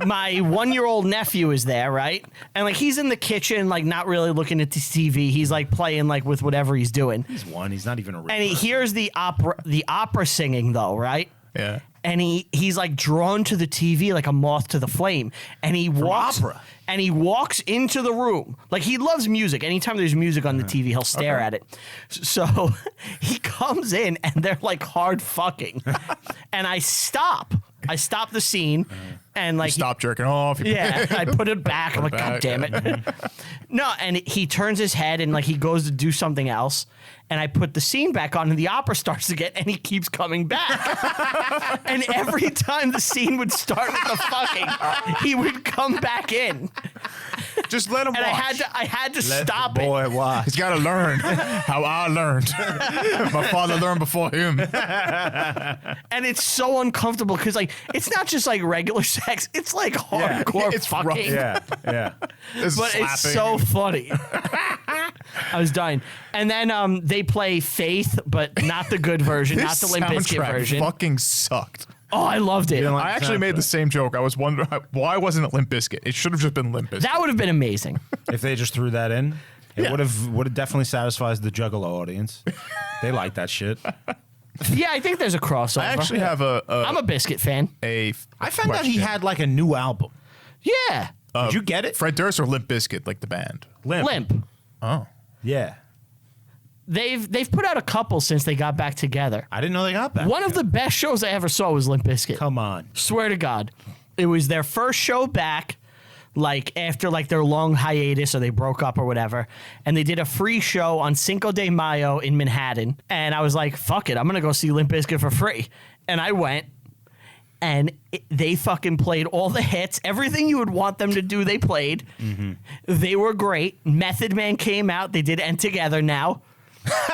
my 1-year-old nephew is there, right? And like he's in the kitchen, like not really looking at the TV. He's like playing like with whatever he's doing. He's one. He's not even a. And he hears the opera singing though, right? Yeah. And he's like drawn to the TV like a moth to the flame. And he walks opera. and he walks into the room. Like he loves music. Anytime there's music on the TV, he'll stare at it. So he comes in and they're like hard fucking. And I stop the scene and like Stop jerking off. yeah, I put it back. I'm like, God back, damn it. No, and he turns his head and like he goes to do something else. And I put the scene back on and the opera starts again and he keeps coming back. And every time the scene would start with the fucking, he would come back in. Just let him And watch. I had to Let stop the it. boy watch. He's got to learn how I learned. My father learned before him. And it's so uncomfortable because like it's not just like regular sex, it's like hardcore It's rough. fucking. Yeah. Yeah. There's But it's slapping. so funny. I was dying. And then they play Faith, but not the good version, not This the Limp Bizkit soundtrack version. fucking sucked. Oh, I loved it. didn't like- I actually made the same joke. I was wondering why wasn't it Limp Bizkit? It should have just been Limp Bizkit. That would have been amazing. If they just threw that in, it Yeah. would have definitely satisfied the Juggalo audience. They like that shit. Yeah, I think there's a crossover. I actually have I'm a Biscuit fan. a I found out he question. had like a new album. Yeah. Did you get it? Fred Durst or Limp Bizkit, like the band. Limp. Oh. Yeah. They've put out a couple since they got back together. I didn't know they got that. One of the best shows I ever saw was Limp Bizkit. Come on. Swear to God. It was their first show back, like after like their long hiatus or they broke up or whatever. And they did a free show on Cinco de Mayo in Manhattan. And I was like, fuck it, I'm gonna go see Limp Bizkit for free. And I went and they fucking played all the hits. Everything you would want them to do, they played. They were great. Method Man came out. They did End Together Now.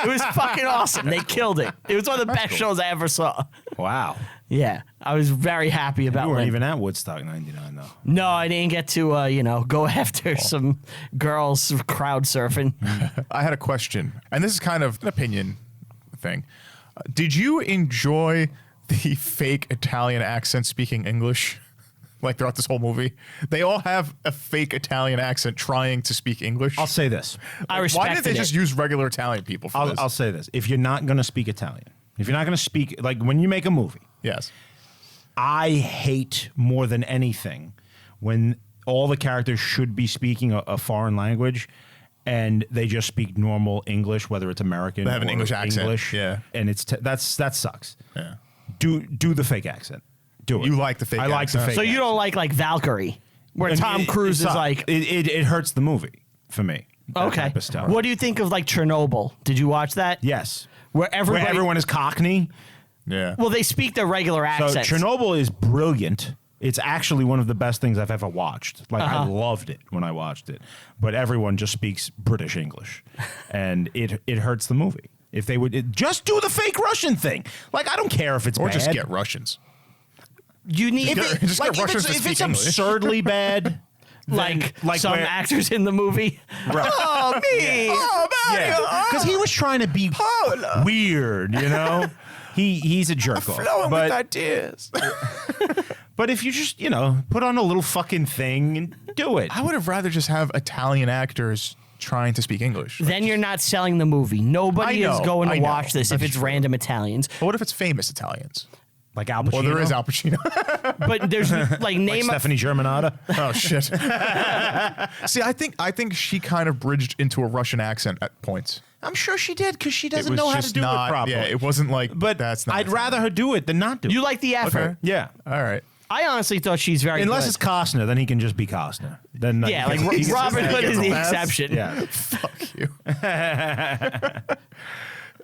It was fucking awesome. They killed it. It was one of the best shows I ever saw. Wow. Yeah, I was very happy about You weren't Limp. even at Woodstock 99 though. No, I didn't get to, go after some girls crowd surfing. I had a question, and this is kind of an opinion thing. Did you enjoy the fake Italian accent speaking English? Like throughout this whole movie, they all have a fake Italian accent trying to speak English. I'll say this. I Why respected didn't they it. just use regular Italian people for this? I'll say this. If you're not going to speak Italian, if you're not going to speak, like when you make a movie, yes. I hate more than anything when all the characters should be speaking a foreign language and they just speak normal English, whether it's American They have an or English accent, English. yeah. And that sucks. Yeah. Do the fake accent. Do it. You like the fake I like the accent. fake So you don't like Valkyrie, where Tom Cruise is like. it hurts the movie for me. that Okay. type of stuff. What do you think of like Chernobyl? Did you watch that? Yes. Where Everyone is Cockney. Yeah. Well, they speak their regular So accents. Chernobyl is brilliant. It's actually one of the best things I've ever watched. Like I loved it when I watched it. But everyone just speaks British English, and it hurts the movie. If they would just do the fake Russian thing, like I don't care if it's Or bad. just get Russians. You need Just get Russians to if speak it's English. absurdly bad, like some where- actors in the movie. Oh me! Oh Mario! yeah, because he was trying to be weird, you know. He's a jerk off. But ideas. but if you just put on a little fucking thing and do it. I would have rather just have Italian actors trying to speak English. Then you're not selling the movie. Nobody I know, is going I to know. watch this if That's it's true. random Italians. But what if it's famous Italians? Like Al Pacino. Well, there is Al Pacino. But there's like like name a, Stephanie Germanotta. Oh shit. See, I think she kind of bridged into a Russian accent at points. I'm sure she did because she It doesn't was know how to just do not, it properly. Yeah, it wasn't like. But that's not. I'd rather her do it than not do it. you like the effort. Okay. Yeah. All right. I honestly thought she's very Unless good. it's Costner, then he can just be Costner. Then Yeah, like he can- Robin Hood is the pass. exception. Yeah. Fuck you.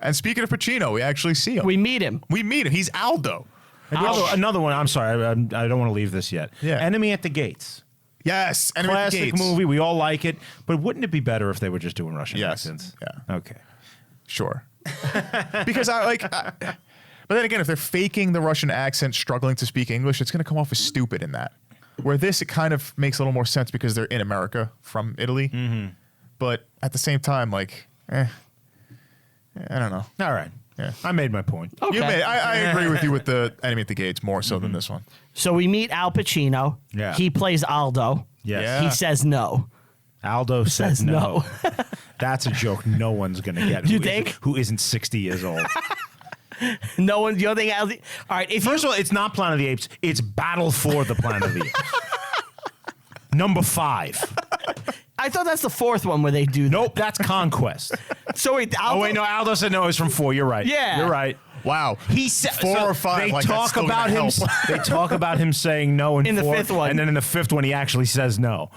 And speaking of Pacino, we actually see him. We meet him. We meet him. He's Aldo. Another one. I'm sorry. I don't want to leave this yet. Yeah. Enemy at the Gates. Yes. Enemy at the Classic Gates. movie. We all like it. But wouldn't it be better if they were just doing Russian Yes. accents? Yeah. Okay. Sure. Because but then again, if they're faking the Russian accent, struggling to speak English, it's going to come off as stupid in that. Where this, it kind of makes a little more sense because they're in America from Italy. Mm-hmm. But at the same time, I don't know. All right. Yeah. I made my point. Okay. I agree with you with the Enemy at the Gates more so than this one. So we meet Al Pacino. Yeah. He plays Aldo. Yes. Yeah. He says no. Aldo says no. That's a joke no one's going to get. You who think? Who isn't 60 years old. No one. You don't think Aldo? All right. If First of all, it's not Planet of the Apes. It's Battle for the Planet of the Apes. Number 5. I thought that's the fourth one where they do. That. Nope, that's Conquest. So wait. Aldo, Oh, wait, no, Aldo said no, it was from 4. You're right. Yeah. You're right. Wow. He said 4 or 5. They like, that's talk still about gonna him. help. They talk about him saying no In the 4, fifth one. and then in the 5th one, he actually says no.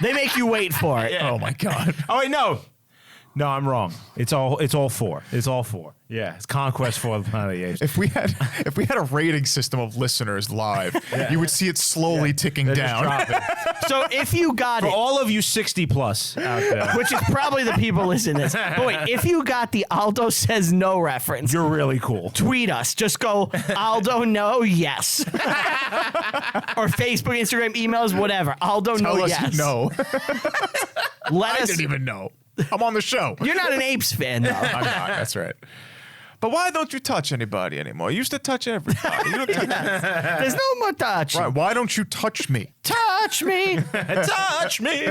They make you wait for it. Oh my god. Oh wait, no, I'm wrong. It's all 4. It's all 4. Yeah, it's Conquest for the Planet of the Apes. If we had a rating system of listeners live, you would see it slowly ticking They're just down. dropping. So if you got For it, all of you 60 plus out there, which is probably the people listening to this, but wait, if you got the Aldo says no reference, you're really cool. tweet us. Just go Aldo no yes, or Facebook, Instagram, emails, whatever. Aldo Tell no us yes. no. Let I us. didn't even know. I'm on the show. You're not an Apes fan though. I'm not. That's right. But why don't you touch anybody anymore? You used to touch everybody. You don't touch There's no more touch. Right. Why don't you touch me? Touch me. Touch me.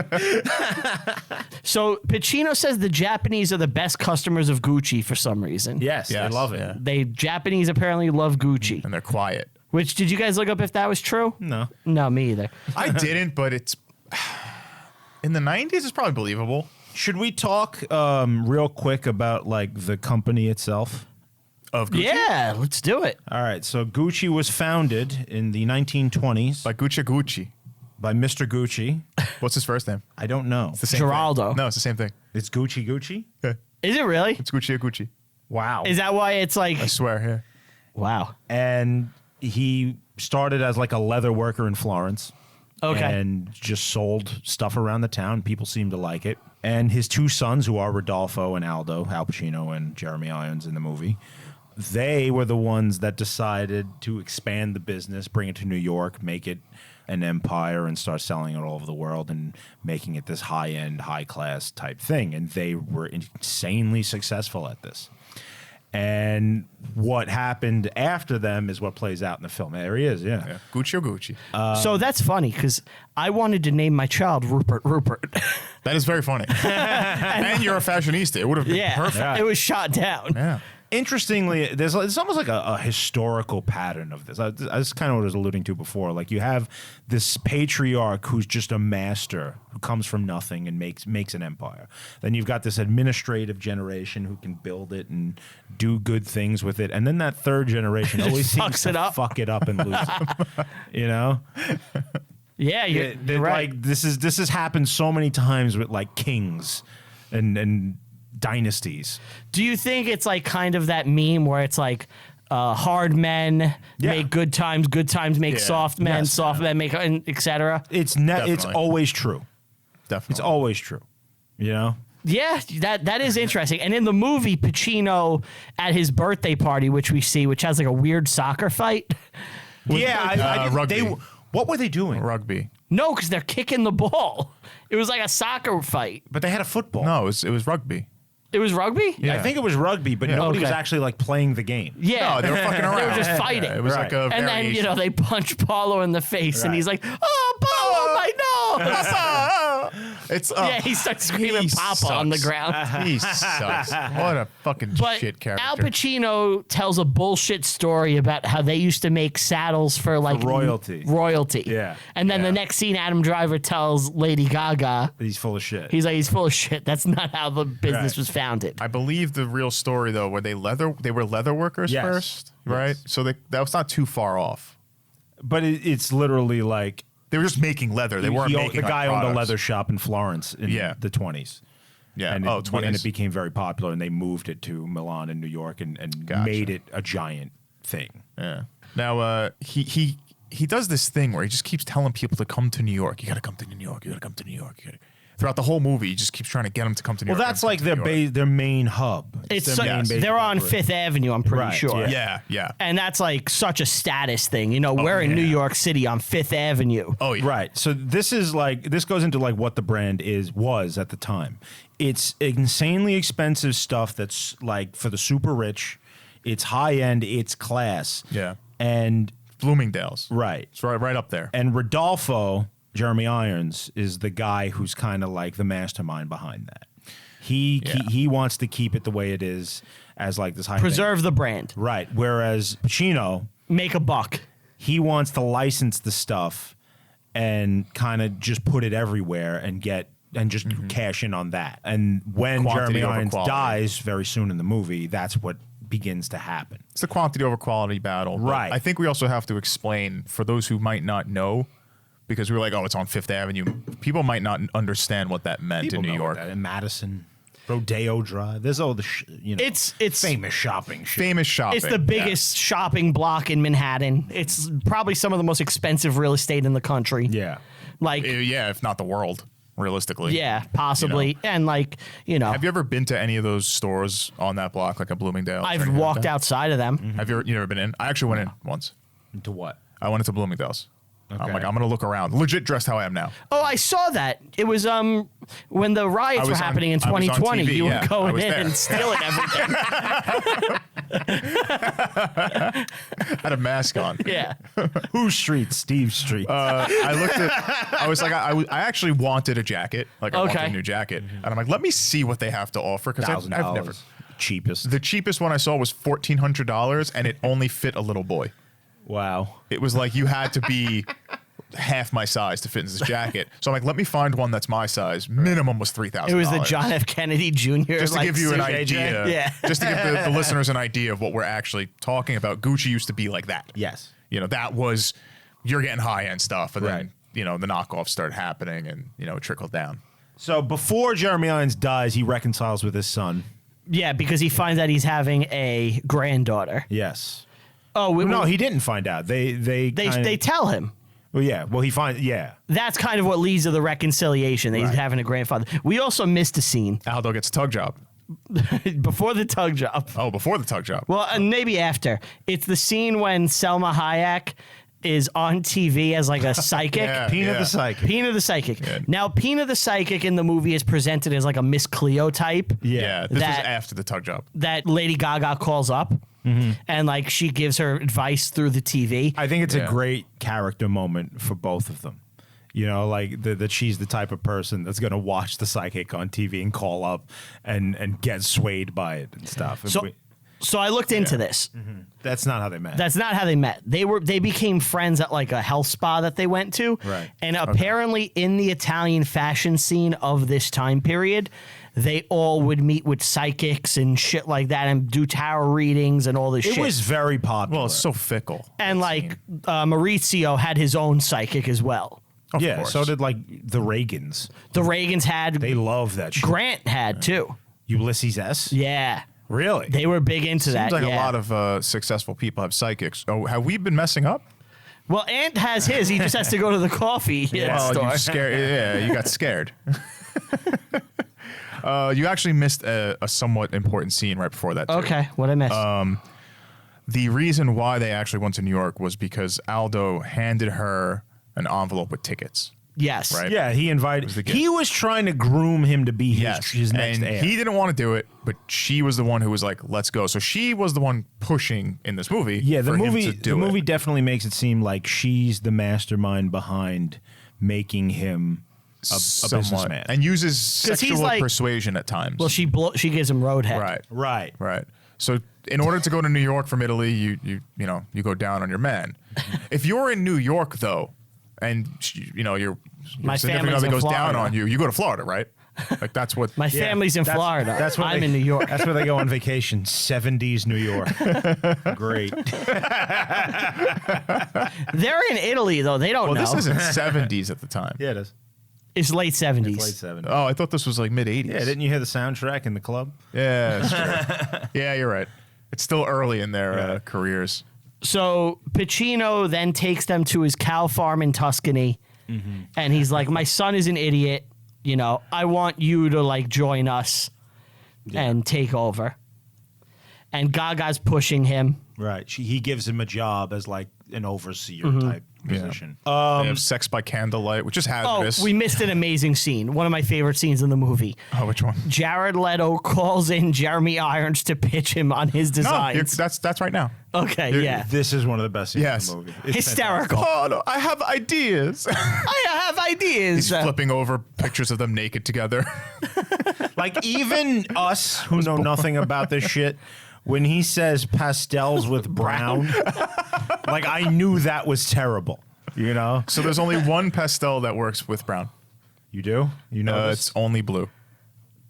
So Pacino says the Japanese are the best customers of Gucci for some reason. Yes, Yes, I love it. yeah. They Japanese apparently love Gucci. And they're quiet. Which did you guys look up if that was true? No. No, me either. I didn't, but it's in the 90s. It's probably believable. Should we talk real quick about like the company itself? Of Gucci. Yeah, let's do it. All right, so Gucci was founded in the 1920s Like Gucci. by Mr. Gucci. What's his first name? I don't know. The same Geraldo. thing. No, it's the same thing. It's Gucci. Yeah. Is it really? It's Gucci. Wow. Is that why it's like I swear. Yeah. wow? And he started as like a leather worker in Florence. Okay. And just sold stuff around the town. People seemed to like it. And his 2 sons, who are Rodolfo and Aldo, Al Pacino and Jeremy Irons in the movie, they were the ones that decided to expand the business, bring it to New York, make it an empire, and start selling it all over the world and making it this high-end, high-class type thing. And they were insanely successful at this. And what happened after them is what plays out in the film. There he is, yeah. Gucci or Gucci. So that's funny because I wanted to name my child Rupert. That is very funny. And you're a fashionista. It would have been Yeah, perfect. it was shot down. Yeah. Interestingly, it's almost like a historical pattern of this. That's kind of what I was alluding to before. Like you have this patriarch who's just a master who comes from nothing and makes an empire. Then you've got this administrative generation who can build it and do good things with it. And then that third generation always seems to fuck it up and lose it. You know? Yeah, you're right. Like this has happened so many times with like kings and dynasties. Do you think it's like kind of that meme where it's like hard men make good times make soft men, soft men make, etc. It's always true. Definitely. It's always true. You know? Yeah, that is interesting. And in the movie, Pacino at his birthday party, which has like a weird soccer fight. Rugby. What were they doing? Rugby. No, because they're kicking the ball. It was like a soccer fight. But they had a football. No, it was rugby. It was rugby? Yeah. I think it was rugby, but nobody was actually like playing the game. Yeah. No, they were fucking around. They were just fighting. Yeah, it was like a and variation. then, they punch Paulo in the face, and he's like, "Oh, Paulo, my nose!" He starts screaming "Papa" on the ground. He sucks. What a fucking But shit character. Al Pacino tells a bullshit story about how they used to make saddles for like royalty. Yeah. And then the next scene, Adam Driver tells Lady Gaga, he's full of shit. He's like, he's full of shit. That's not how the business was founded. I believe the real story though, were they were leather workers first, right? Yes. So that was not too far off. But it's literally like they were just making leather. They weren't making the guy owned a products. leather shop in Florence in the 20s. Yeah. And 20s. And it became very popular, and they moved it to Milan and New York and made it a giant thing. Yeah. Now he does this thing where he just keeps telling people to come to New York. You got to come to New York. You got to come to New York. Throughout the whole movie, he just keeps trying to get them to come to New York. Well, that's like their main hub. They're on Fifth Avenue, I'm pretty sure. Yeah. And that's like such a status thing. We're in New York City on Fifth Avenue. Oh, yeah. Right. So this goes into like what the brand was at the time. It's insanely expensive stuff that's like for the super rich. It's high end. It's class. Yeah. And Bloomingdale's. Right. It's right up there. And Rodolfo, Jeremy Irons, is the guy who's kind of like the mastermind behind that. He wants to keep it the way it is as like this high Preserve the brand. Right. Whereas Pacino, make a buck. He wants to license the stuff and kind of just put it everywhere and just cash in on that. And when Quantity Jeremy over Irons quality. dies very soon in the movie, that's what begins to happen. It's the quantity over quality battle. Right. I think we also have to explain for those who might not know, because we were like, oh, it's on Fifth Avenue. People might not understand what that meant in New York. In Madison, Rodeo Drive. There's all the it's famous shopping shit. Famous shopping. It's the biggest shopping block in Manhattan. It's probably some of the most expensive real estate in the country. Yeah. Like if not the world, realistically. Yeah, possibly. And like, Have you ever been to any of those stores on that block, like a Bloomingdale's? I've walked outside of them. Have you never been in? I actually went in once. Into what? I went into Bloomingdale's. Okay. I'm like, I'm gonna look around. Legit dressed how I am now. Oh, I saw that. It was when the riots were happening in I was on 2020. TV, You were going in there. and stealing everything. Had a mask on. Yeah. Whose street? Steve Street. I looked at. I was like, I actually wanted a jacket. Like, I wanted Okay. a new jacket, and I'm like, let me see what they have to offer because I've never. Cheapest. The cheapest one I saw was $1,400, and it only fit a little boy. Wow. It was like you had to be half my size to fit in this jacket. So I'm like, let me find one that's my size. Minimum was $3,000. It was the John F. Kennedy Jr. Just to give you an idea. Yeah. Just to give the listeners an idea of what we're actually talking about. Gucci used to be like that. Yes. That was, you're getting high end stuff, and Right. then the knockoffs started happening, and it trickled down. So before Jeremy Irons dies, he reconciles with his son. Yeah, because he finds out he's having a granddaughter. Yes. Oh, No, he didn't find out. They tell him. Well, yeah. Well, he finds. Yeah. That's kind of what leads to the reconciliation that he's having a grandfather. We also missed a scene Aldo gets a tug job. before the tug job. Oh, before the tug job. Well, and maybe after. It's the scene when Selma Hayek is on TV as like a psychic. Yeah. Pina the Psychic. Pina the Psychic. Yeah. Now, Pina the Psychic in the movie is presented as like a Miss Cleo type. Yeah, this was That- after the tug job. That Lady Gaga calls up. And like she gives her advice through the TV. I think it's Yeah. a great character moment for both of them. Like that she's the type of person that's going to watch the psychic on TV and call up and get swayed by it and stuff. And So I looked into this. That's not how they met. That's not how they met. They became friends at like a health spa that they went to. Right. And apparently in the Italian fashion scene of this time period, they all would meet with psychics and shit like that and do tarot readings and all this shit. It was very popular. Well, it's so fickle. And like Maurizio had his own psychic as well. Of yeah, course. so did like the Reagans. The Reagans had. They love that shit. Grant had too. Ulysses S? Yeah. Really? They were big into that. Seems like yeah. a lot of successful people have psychics. Oh, have we been messing up? Well, Ant has his. He just has to go to the coffee Well, store. you scared. Yeah, you got scared. You actually missed a somewhat important scene right before that. Too. Okay, what I missed? The reason why they actually went to New York was because Aldo handed her an envelope with tickets. yes. right. Yeah, he invited. the gift. He was trying to groom him to be his next and heir. he didn't want to do it, but she was the one who was like, "Let's go." So she was the one pushing in this movie. Yeah, the for him movie. to The do movie it. definitely makes it seem like she's the mastermind behind making him a Somewhat. businessman. and uses 'Cause he's sexual like- persuasion at times. Well, she gives him roadhead. right, right. right. So in order to go to New York from Italy, you go down on your man. If you're in New York though, and your My significant family's other in goes down Florida. on you, you go to Florida, right? Like that's what. My family's in Florida. That's where I'm they- in New York. That's where they go on vacation. 70s New York. Great. They're in Italy though. They don't well, know. this isn't 70s at the time. Yeah, it is. It's late 70s. It's late 70s. Oh, I thought this was like mid 80s. Yeah, didn't you hear the soundtrack in the club? Yeah, that's true. Yeah, you're right. It's still early in their careers. So Pacino then takes them to his cow farm in Tuscany, and he's like, "My son is an idiot. I want you to like join us and take over." And Gaga's pushing him. Right. He gives him a job as like an overseer type position. They have sex by candlelight, which is Oh, hazardous. we missed an amazing scene. One of my favorite scenes in the movie. Oh, which one? Jared Leto calls in Jeremy Irons to pitch him on his No, designs. that's right now. Okay, yeah. This is one of the best scenes Yes. in the movie. It's Hysterical. Oh no, I have ideas. I have ideas. He's flipping over pictures of them naked together. fantastic. Like even us who know nothing about this shit, when he says pastels with brown, like I knew that was terrible. So there's only one pastel that works with brown. You do? You know this? It's only blue.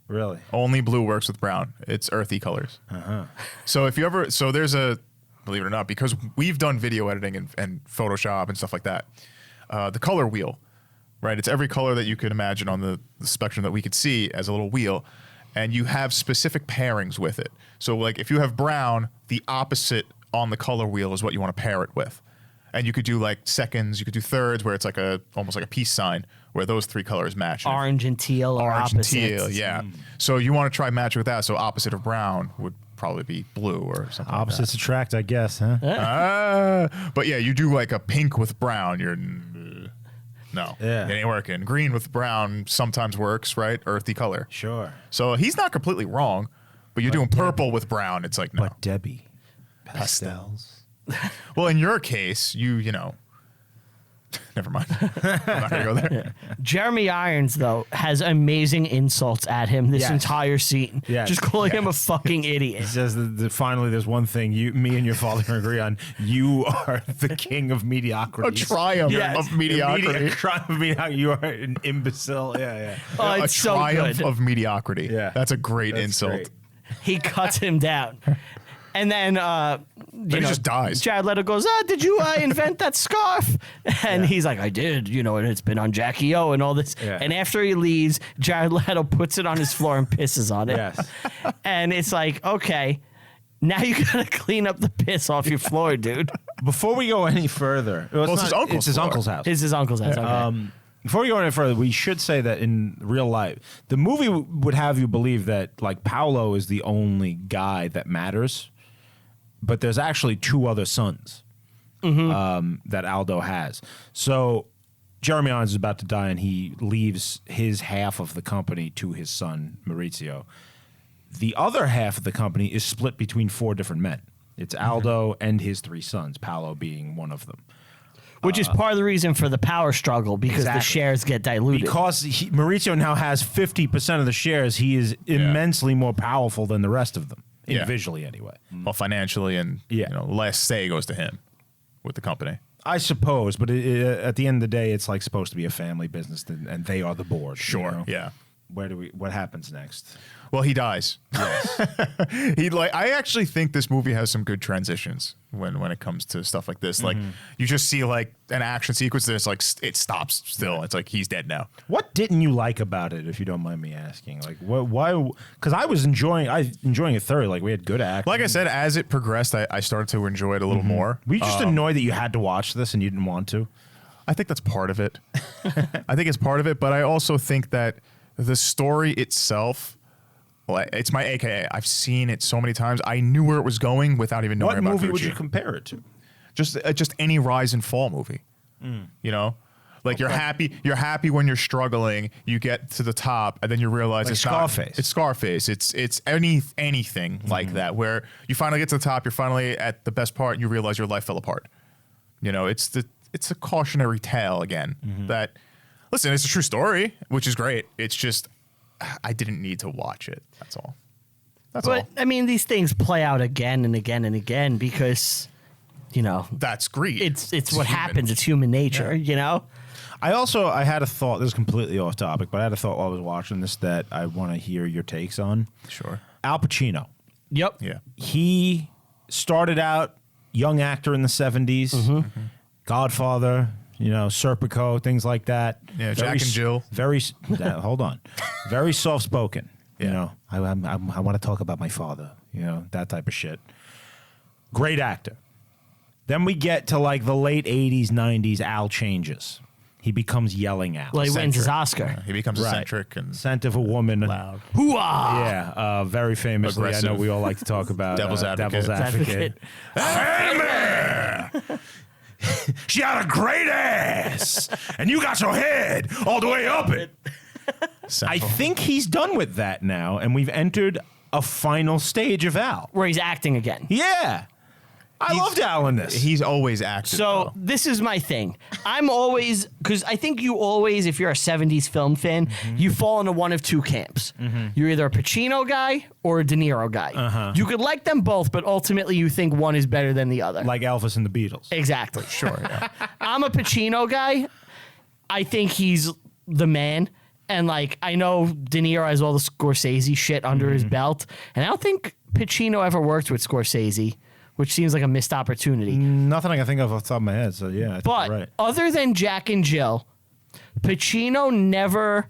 Really? Only blue works with brown. It's earthy colors. So if you ever, there's believe it or not, because we've done video editing and Photoshop and stuff like that, the color wheel, right? It's every color that you could imagine on the spectrum that we could see as a little wheel, and you have specific pairings with it. So like if you have brown, the opposite on the color wheel is what you want to pair it with. And you could do like seconds, you could do thirds, where it's like almost like a peace sign, where those three colors match. Orange and teal are Orange and opposites. teal, yeah. So you want to try match with that. So opposite of brown would probably be blue or something. Opposites attract, I guess, huh? But yeah, you do like a pink with brown. No, Yeah. it ain't working. Green with brown sometimes works, right? Earthy color. Sure. So he's not completely wrong, but you're doing purple with brown. It's like no. But Debbie, Pastels. Well, in your case, you know. Never mind. I'm not gonna go there. Jeremy Irons, though, has amazing insults at him this Yes. entire scene. Yes. Just calling him a fucking idiot. he says that finally there's one thing me and your father can agree on. You are the king of mediocrity. A triumph Yes. of mediocrity. Triumph of mediocrity. You are an imbecile. Yeah. Oh, A it's so triumph good. of mediocrity. Yeah. That's a great That's insult. great. He cuts him down. And then, He just dies. Jared Leto goes, did you invent that scarf? And he's like, I did, and it's been on Jackie O and all this. Yeah. And after he leaves, Jared Leto puts it on his floor and pisses on it. Yes. And it's like, okay, now you gotta clean up the piss off your floor, dude. Before we go any further, it's his uncle's It's his floor. uncle's house. It's his uncle's house. Okay. Before we go any further, we should say that in real life, the movie would have you believe that like Paolo is the only guy that matters, but there's actually two other sons that Aldo has. So Jeremy Irons is about to die, and he leaves his half of the company to his son Maurizio. The other half of the company is split between four different men. It's Aldo and his three sons, Paolo being one of them. Which is part of the reason for the power struggle, because the Exactly. shares get diluted. Because Maurizio now has 50% of the shares, he is immensely more powerful than the rest of them individually anyway. Well, financially and Yeah. last say goes to him with the company. I suppose, but at the end of the day, it's like supposed to be a family business, and they are the board. Yeah. What happens next? Well, he dies. Yes. I actually think this movie has some good transitions when it comes to stuff like this. Like you just see like an action sequence that's like it stops still. It's like he's dead now. What didn't you like about it, if you don't mind me asking? Like, why? Because I was enjoying it thoroughly. Like, we had good acting. Like I said, as it progressed, I started to enjoy it a little more. Were you just annoyed that you had to watch this and you didn't want to? I think that's part of it. I think it's part of it, but I also think that the story itself, it's my AKA. I've seen it so many times. I knew where it was going without even knowing What about movie Gucci. would you compare it to? Just any rise and fall movie. Like you're happy when you're struggling, you get to the top, and then you realize Like it's Scarface. not. It's Scarface. It's anything like that, where you finally get to the top, you're finally at the best part, and you realize your life fell apart. It's a cautionary tale again. That listen, it's a true story, which is great. It's just I didn't need to watch it. That's all. That's all. But I mean, these things play out again and again and again because, That's greed. it's what human. happens. It's human nature. I had a thought. This is completely off topic, but I had a thought while I was watching this that I want to hear your takes on. Sure. Al Pacino. Yep. Yeah. He started out young actor in the 70s, Godfather, Serpico, things like that. Yeah, Jack and Jill. Hold on. Very soft spoken. I want to talk about my father, that type of shit. Great actor. Then we get to like the late 80s, 90s, Al changes. He becomes yelling Al. Well, he wins his Eccentric. Oscar. Yeah, he becomes Right. eccentric and Scent of a woman. loud. Hooah! Yeah, very famously. Aggressive. I know we all like to talk about Devil's Advocate. Devil's Advocate. She had a great ass, and you got your head all the way up it. I think he's done with that now, and we've entered a final stage of Al. Where he's acting again. Yeah. I loved Al in this. He's always acted. So this is my thing. I'm always, because I think you always, if you're a 70s film fan, you fall into one of two camps. You're either a Pacino guy or a De Niro guy. You could like them both, but ultimately you think one is better than the other. Like Elvis and the Beatles. Exactly. Sure. Yeah. I'm a Pacino guy. I think he's the man. And like, I know De Niro has all the Scorsese shit under his belt. And I don't think Pacino ever worked with Scorsese, which seems like a missed opportunity. Nothing I can think of off the top of my head. So yeah, I think But you're right. other than Jack and Jill, Pacino never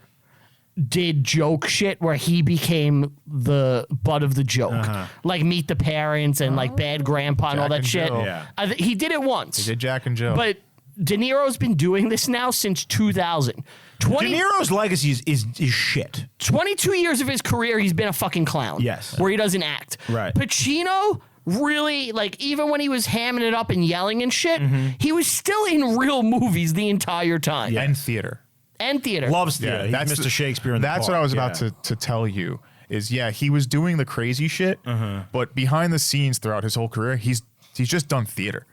did joke shit where he became the butt of the joke. Like Meet the Parents and like Bad Grandpa and all Jack that and shit. Jill. Yeah. He did it once. He did Jack and Jill. But De Niro's been doing this now since 2000. De Niro's legacy is shit. 22 years of his career, he's been a fucking clown. Yes. Where he doesn't act. Right. Pacino, really, like, even when he was hamming it up and yelling and shit, he was still in real movies the entire time. and theater. And theater. Loves theater. He's Mr. Shakespeare in the That's Park. what I was about to tell you. Is he was doing the crazy shit, but behind the scenes throughout his whole career, he's just done theater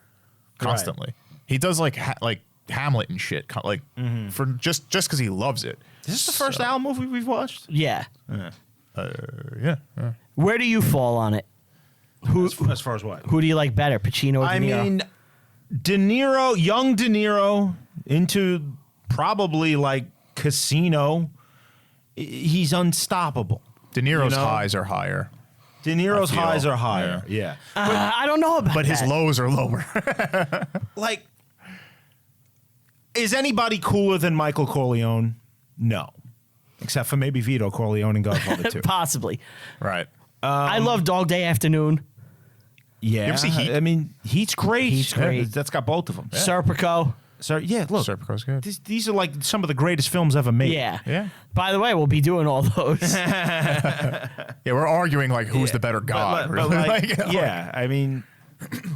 constantly. He does like Hamlet and shit, for just because he loves it. Is this the first Al movie we've watched? Yeah. Yeah. Where do you fall on it? As far as what? Who do you like better, Pacino or De I Niro? mean, young De Niro into probably like Casino. He's unstoppable. De Niro's You know? highs are higher, De Niro's I feel. highs are higher. Yeah. I don't know about but his that. lows are lower. Like, is anybody cooler than Michael Corleone? No. Except for maybe Vito Corleone and Godfather 2. Possibly. Right. I love Dog Day Afternoon. Yeah. You ever see Heat? I mean, Heat's great. Heat's great. That's got both of them. Serpico. So, yeah, look. Serpico's good. These are like some of the greatest films ever made. Yeah. Yeah. By the way, we'll be doing all those. Yeah, we're arguing like who's the better god. But really. like, yeah, I mean,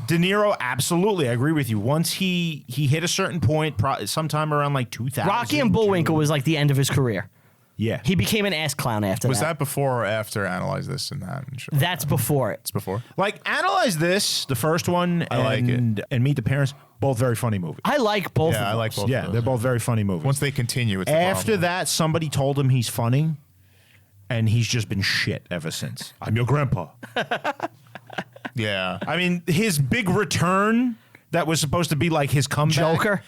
De Niro, absolutely, I agree with you. Once he hit a certain point, sometime around like 2000. Rocky and Bullwinkle was like the end of his career. Yeah. He became an ass clown after Was that. that before or after Analyze This and That? And shit like That's that? before it. It's before. Like, Analyze This, the first one, I like and Meet the Parents, both very funny movies. I like both Yeah, of I those. like both. Yeah, of those. they're both very funny movies. Once they continue, it's the After problem. that, somebody told him he's funny, and he's just been shit ever since. I'm your grandpa. Yeah. I mean, his big return that was supposed to be like his comeback. Joker.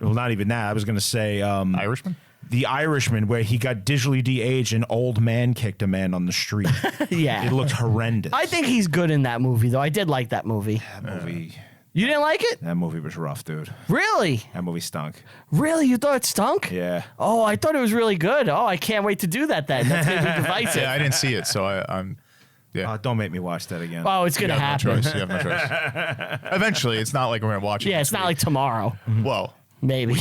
Well, not even that. I was going to say Irishman? The Irishman, where he got digitally de-aged and old man kicked a man on the street. Yeah. It looked horrendous. I think he's good in that movie, though. I did like that movie. That movie... You didn't like it? That movie was rough, dude. Really? That movie stunk. Really? You thought it stunk? Yeah. Oh, I thought it was really good. Oh, I can't wait to do that then. That's going to be divisive. Yeah, I didn't see it, so I'm. Yeah. Don't make me watch that again. Oh, it's going to You have no happen. choice. You have no choice. Eventually, it's not like we're going to watch it. Yeah, it's not like tomorrow. Well, Maybe.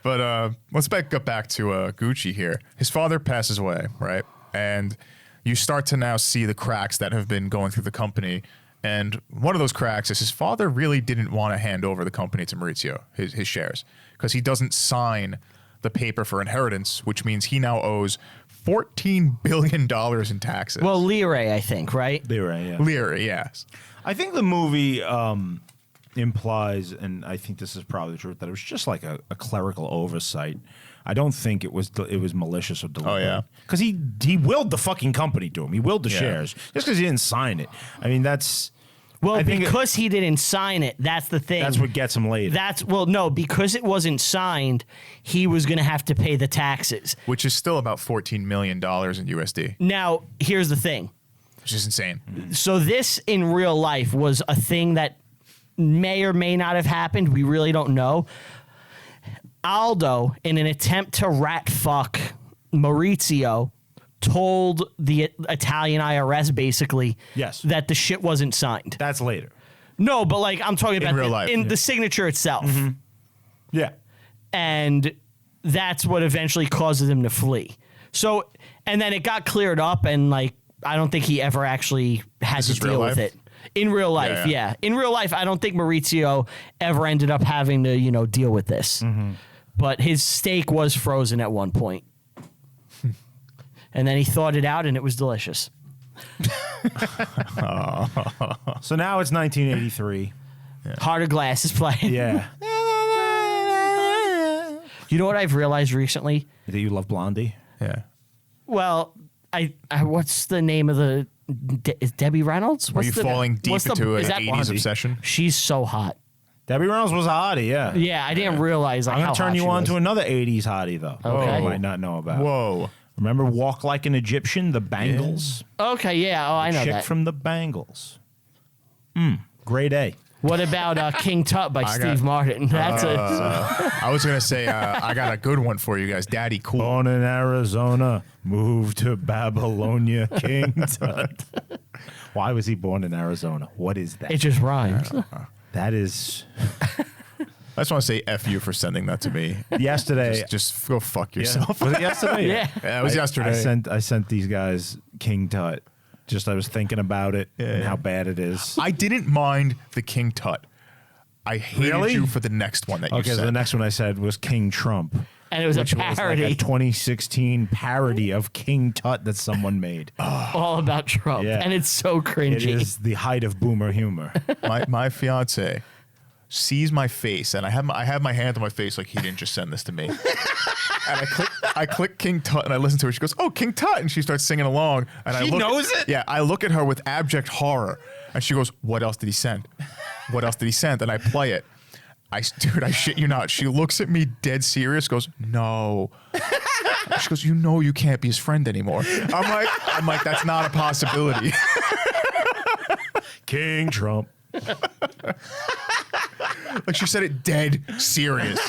but let's get back to Gucci here. His father passes away, right? And you start to now see the cracks that have been going through the company. And one of those cracks is his father really didn't want to hand over the company to Maurizio, his shares, because he doesn't sign the paper for inheritance, which means he now owes $14 billion in taxes. Well, lire, I think, right? Lira, yeah. Lira, yes. I think the movie implies, and I think this is probably the truth, that it was just like a clerical oversight. I don't think it was malicious or deliberate. Oh, yeah. Because he willed the fucking company to him. He willed the shares just because he didn't sign it. I mean, that's... Well, I think because he didn't sign it, that's the thing. That's what gets him later. No, because it wasn't signed, he was going to have to pay the taxes. Which is still about $14 million in USD, Now, here's the thing. which is insane. So this in real life was a thing that may or may not have happened. We really don't know. Aldo, in an attempt to rat fuck Maurizio, told the Italian IRS basically that the shit wasn't signed. That's later. No, but like I'm talking about real life, the signature itself. Yeah. And that's what eventually causes him to flee. So, and then it got cleared up, and like I don't think he ever actually had to deal with it. In real life, yeah. In real life, I don't think Maurizio ever ended up having to, deal with this. But his stake was frozen at one point. And then he thawed it out, and it was delicious. So now it's 1983. Heart of Glass is playing. Yeah. You know what I've realized recently? That you love Blondie? Yeah. Well, I what's the name of the... is Debbie Reynolds? Are you falling deep into an 80s obsession? She's so hot. Debbie Reynolds was a hottie, yeah. Yeah, I didn't realize like, I'm going how to turn hot you she on was. to another 80s hottie, though. Okay. You might not know about. Whoa. Remember Walk Like an Egyptian, the Bangles? Okay, yeah. Oh, I know Chick that. from the Bangles. Grade A. What about King Tut by Steve Martin? That's I was going to say, I got a good one for you guys. Daddy Cool. Born in Arizona, moved to Babylonia, King Tut. Why was he born in Arizona? What is that? it just rhymes. That is... I just want to say F you for sending that to me. Yesterday... Just go fuck yourself. Was it yesterday? Yeah. Yeah, it was yesterday. I sent these guys King Tut. Just I was thinking about it and how bad it is. I didn't mind the King Tut. I hated Really? you for the next one that you Okay, so said. the next one I said was King Trump. And it was Which a was parody like a 2016 parody of King Tut that someone made. all about Trump. Yeah. And it's so It cringy. is the height of boomer humor. my fiance sees my face, and I have my hand on my face like he didn't just send this to me. And I click King Tut, and I listen to her. She goes, "Oh, King Tut," and she starts singing along. And She knows it? Yeah, I look at her with abject horror, and she goes, "What else did he send? What else did he send?" And I play it. Dude, I shit you not. She looks at me dead serious, goes, "No." She goes, you can't be his friend anymore. I'm like, that's not a possibility. King Trump. Like she said it dead serious.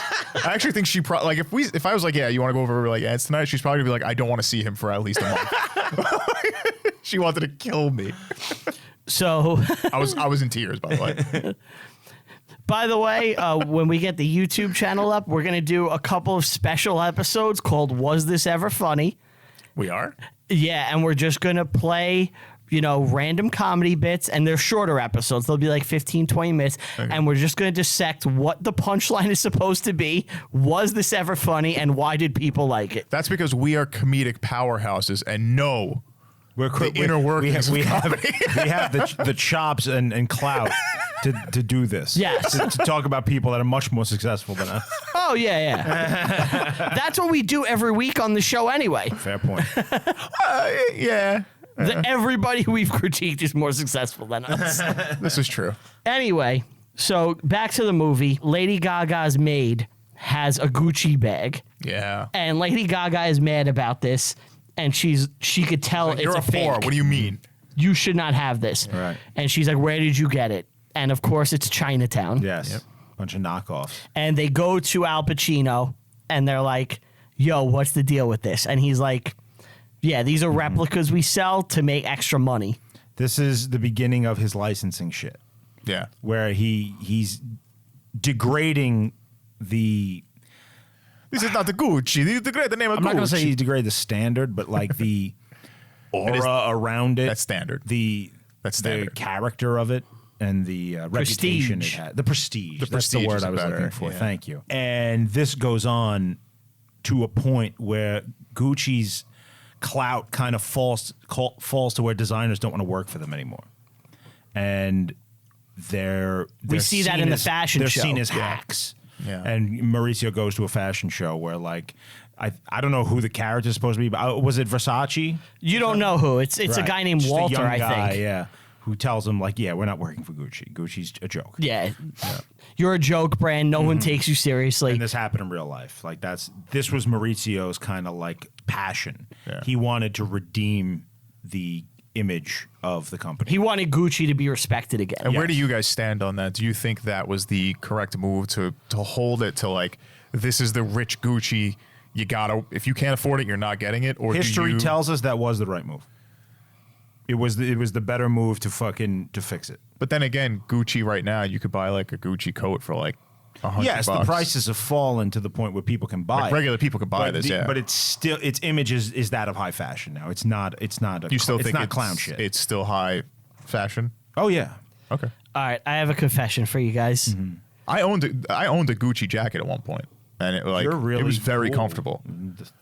I actually think she probably like if I was like, yeah, you want to go over like ads tonight, she's probably gonna be like, I don't want to see him for at least a month. She wanted to kill me. So, I was in tears, by the way. by the way, when we get the YouTube channel up, we're going to do a couple of special episodes called Was This Ever Funny? We are? Yeah, and we're just going to play, random comedy bits, and they're shorter episodes. They'll be like 15, 20 minutes, and we're just going to dissect what the punchline is supposed to be. Was this ever funny, and why did people like it? That's because we are comedic powerhouses and know the inner workings we of have comedy. we have the chops and clout to do this. Yes. To talk about people that are much more successful than us. Oh, Oh, yeah. That's what we do every week on the show anyway. Fair point. Yeah. Everybody we've critiqued is more successful than us. This is true. Anyway, so back to the movie. Lady Gaga's maid has a Gucci bag, Yeah. and Lady Gaga is mad about this, and she could tell it's You're a fake. whore. What do you mean? You should not have this. Right. And she's like, where did you get it? And of course, it's Chinatown. Yes. Yep. Bunch of knockoffs. And they go to Al Pacino, and they're like, yo, what's the deal with this? And he's like, yeah, these are replicas we sell to make extra money. This is the beginning of his licensing shit, Yeah. where he's degrading the. This is not the Gucci. This is the great name of I'm Gucci. not going to say he's degraded the standard, but like the aura around it. That's standard. That's the standard. character of it and the reputation it Prestige. had. The prestige. That's the prestige word is I was better, looking for. yeah. Thank you. And this goes on to a point where Gucci's clout kind of falls to where designers don't want to work for them anymore. And We see that in the fashion they're show. seen as Yeah. hacks. Yeah. And Mauricio goes to a fashion show where like I don't know who the character is supposed to be, but was it Versace? You don't know who. It's a Right. guy named Just a Walter, young I guy, think. yeah, who tells him like, yeah, we're not working for Gucci. Gucci's a joke. Yeah. You're a joke brand. No one takes you seriously. And this happened in real life. Like this was Mauricio's kind of like passion. Yeah. He wanted to redeem the image of the company. He wanted Gucci to be respected again. And where Yes. do you guys stand on that? Do you think that was the correct move to hold it to like, this is the rich Gucci, you gotta, if you can't afford it, you're not getting it? Or History tells us that was the right move. It was the better move to fix it. But then again, Gucci right now, you could buy like a Gucci coat for like $100. Yes, the prices have fallen to the point where people can buy Like it. regular people could buy But this, yeah. But it's still its image is that of high fashion now. It's not. You still it's think not clown shit. It's still high fashion. Oh yeah. Okay. All right. I have a confession for you guys. I owned a Gucci jacket at one point, and it You're really it was very cool. comfortable,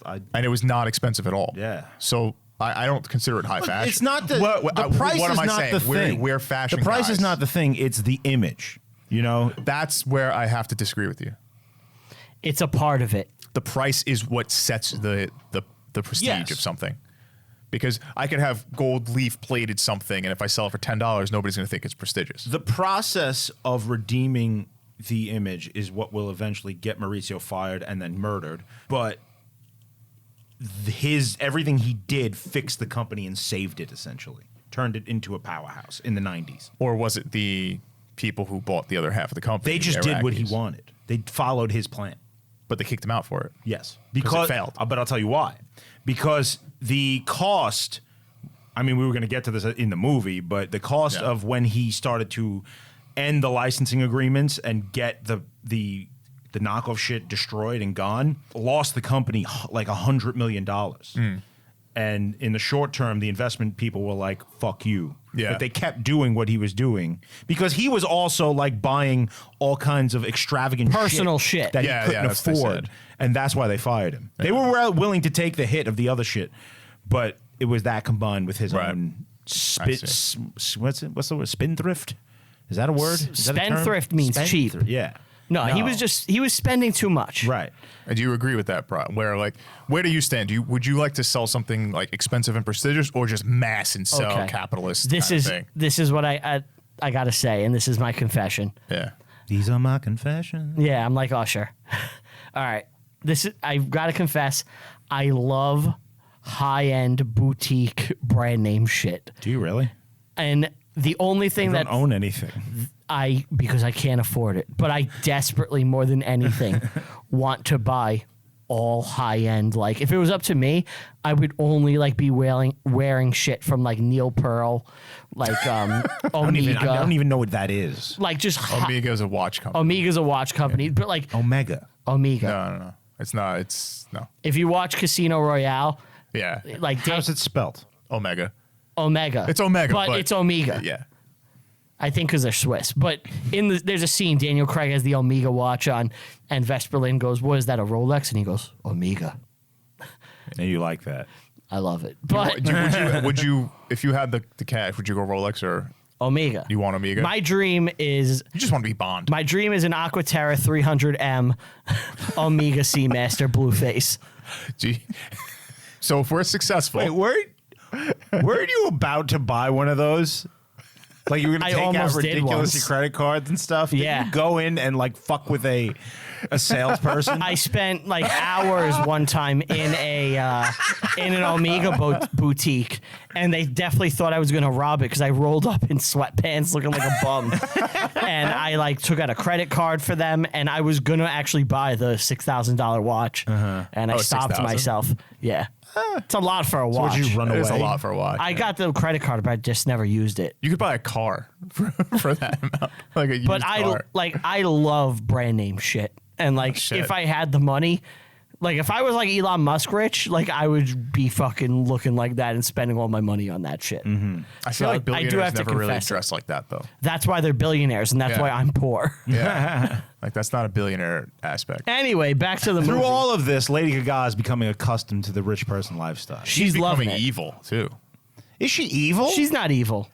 I- and it was not expensive at all. Yeah. So I don't consider it high fashion. It's not the the price what is am I not saying? the thing. We're fashion. The price is guys. not the thing. It's the image. You know. That's where I have to disagree with you. It's a part of it. The price is what sets the prestige Yes. of something. Because I could have gold leaf plated something, and if I sell it for $10, nobody's going to think it's prestigious. The process of redeeming the image is what will eventually get Mauricio fired and then murdered. But everything he did fixed the company and saved it, essentially. Turned it into a powerhouse in the 90s. Or was it the people who bought the other half of the company? They just the did what he Iraqis? wanted. They followed his plan. But they kicked him out for it. Yes. Because it failed. But I'll tell you why. Because the cost, I mean, we were going to get to this in the movie, but the cost Yeah. of when he started to end the licensing agreements and get the knockoff shit destroyed and gone, lost the company like $100 million. And in the short term, the investment people were like, fuck you. Yeah. But they kept doing what he was doing because he was also like buying all kinds of extravagant Personal shit. that Yeah, he couldn't yeah, that's what they afford. said. And that's why they fired him. They were willing to take the hit of the other shit, but it was that combined with his Right. own I see. what's the word? Spendthrift? Is that a word? Is that a term? Spendthrift means cheap. Yeah. No, he was spending too much. Right. And do you agree with that, Bro? Where do you stand? Would you like to sell something like expensive and prestigious, or just mass and sell Okay. capitalist? This kind is of thing? this is what I gotta say, and this is my confession. Yeah. These are my confessions. Yeah, I'm like Usher. All right, I've got to confess, I love high-end boutique brand name shit, Do you really? and the only thing I that don't own anything. because I can't afford it, but I desperately, more than anything, want to buy all high end. Like if it was up to me, I would only like be wearing shit from like Neil Pearl, like Omega. I don't even know what that is. like just Omega's a watch company. Omega's a watch company, but like Omega. Omega. No. It's not. It's no. If you watch Casino Royale, Yeah. like How's it spelled? Omega. Omega. It's Omega, but it's Omega. Yeah. I think because they're Swiss. But there's a scene, Daniel Craig has the Omega watch on, and Vesperlin goes, "What is that, a Rolex?" And he goes, "Omega." And you like that. I love it. But Would you, if you had the cash, would you go Rolex or Omega. You want Omega? My dream is You just want to be Bond. an Aquaterra 300M Omega Seamaster Blueface. Gee. So if we're successful, Wait, weren't you about to buy one of those? Like you were I gonna take out almost did ridiculous once. credit cards and stuff. Did Yeah. you go in and like fuck with a salesperson? I spent like hours one time in an Omega boutique, and they definitely thought I was going to rob it because I rolled up in sweatpants looking like a bum. And I like took out a credit card for them, and I was going to actually buy the $6,000 watch. And I Oh, stopped 6,000? myself. Yeah. It's a lot for a watch. Would you run it away? is a lot for a watch. I got the credit card, but I just never used it. You could buy a car for that amount, like a used But car. I love brand name shit. And like Shit. if I had the money, like if I was like Elon Musk rich, like I would be fucking looking like that and spending all my money on that shit. I feel So like I do have billionaires to never really confess it. dress like that, though. That's why they're billionaires, and that's Yeah. why I'm poor. Yeah, like that's not a billionaire aspect. Anyway, back to the Through movie. all of this, Lady Gaga is becoming accustomed to the rich person lifestyle. She's loving becoming it. evil too. Is she evil? She's not evil.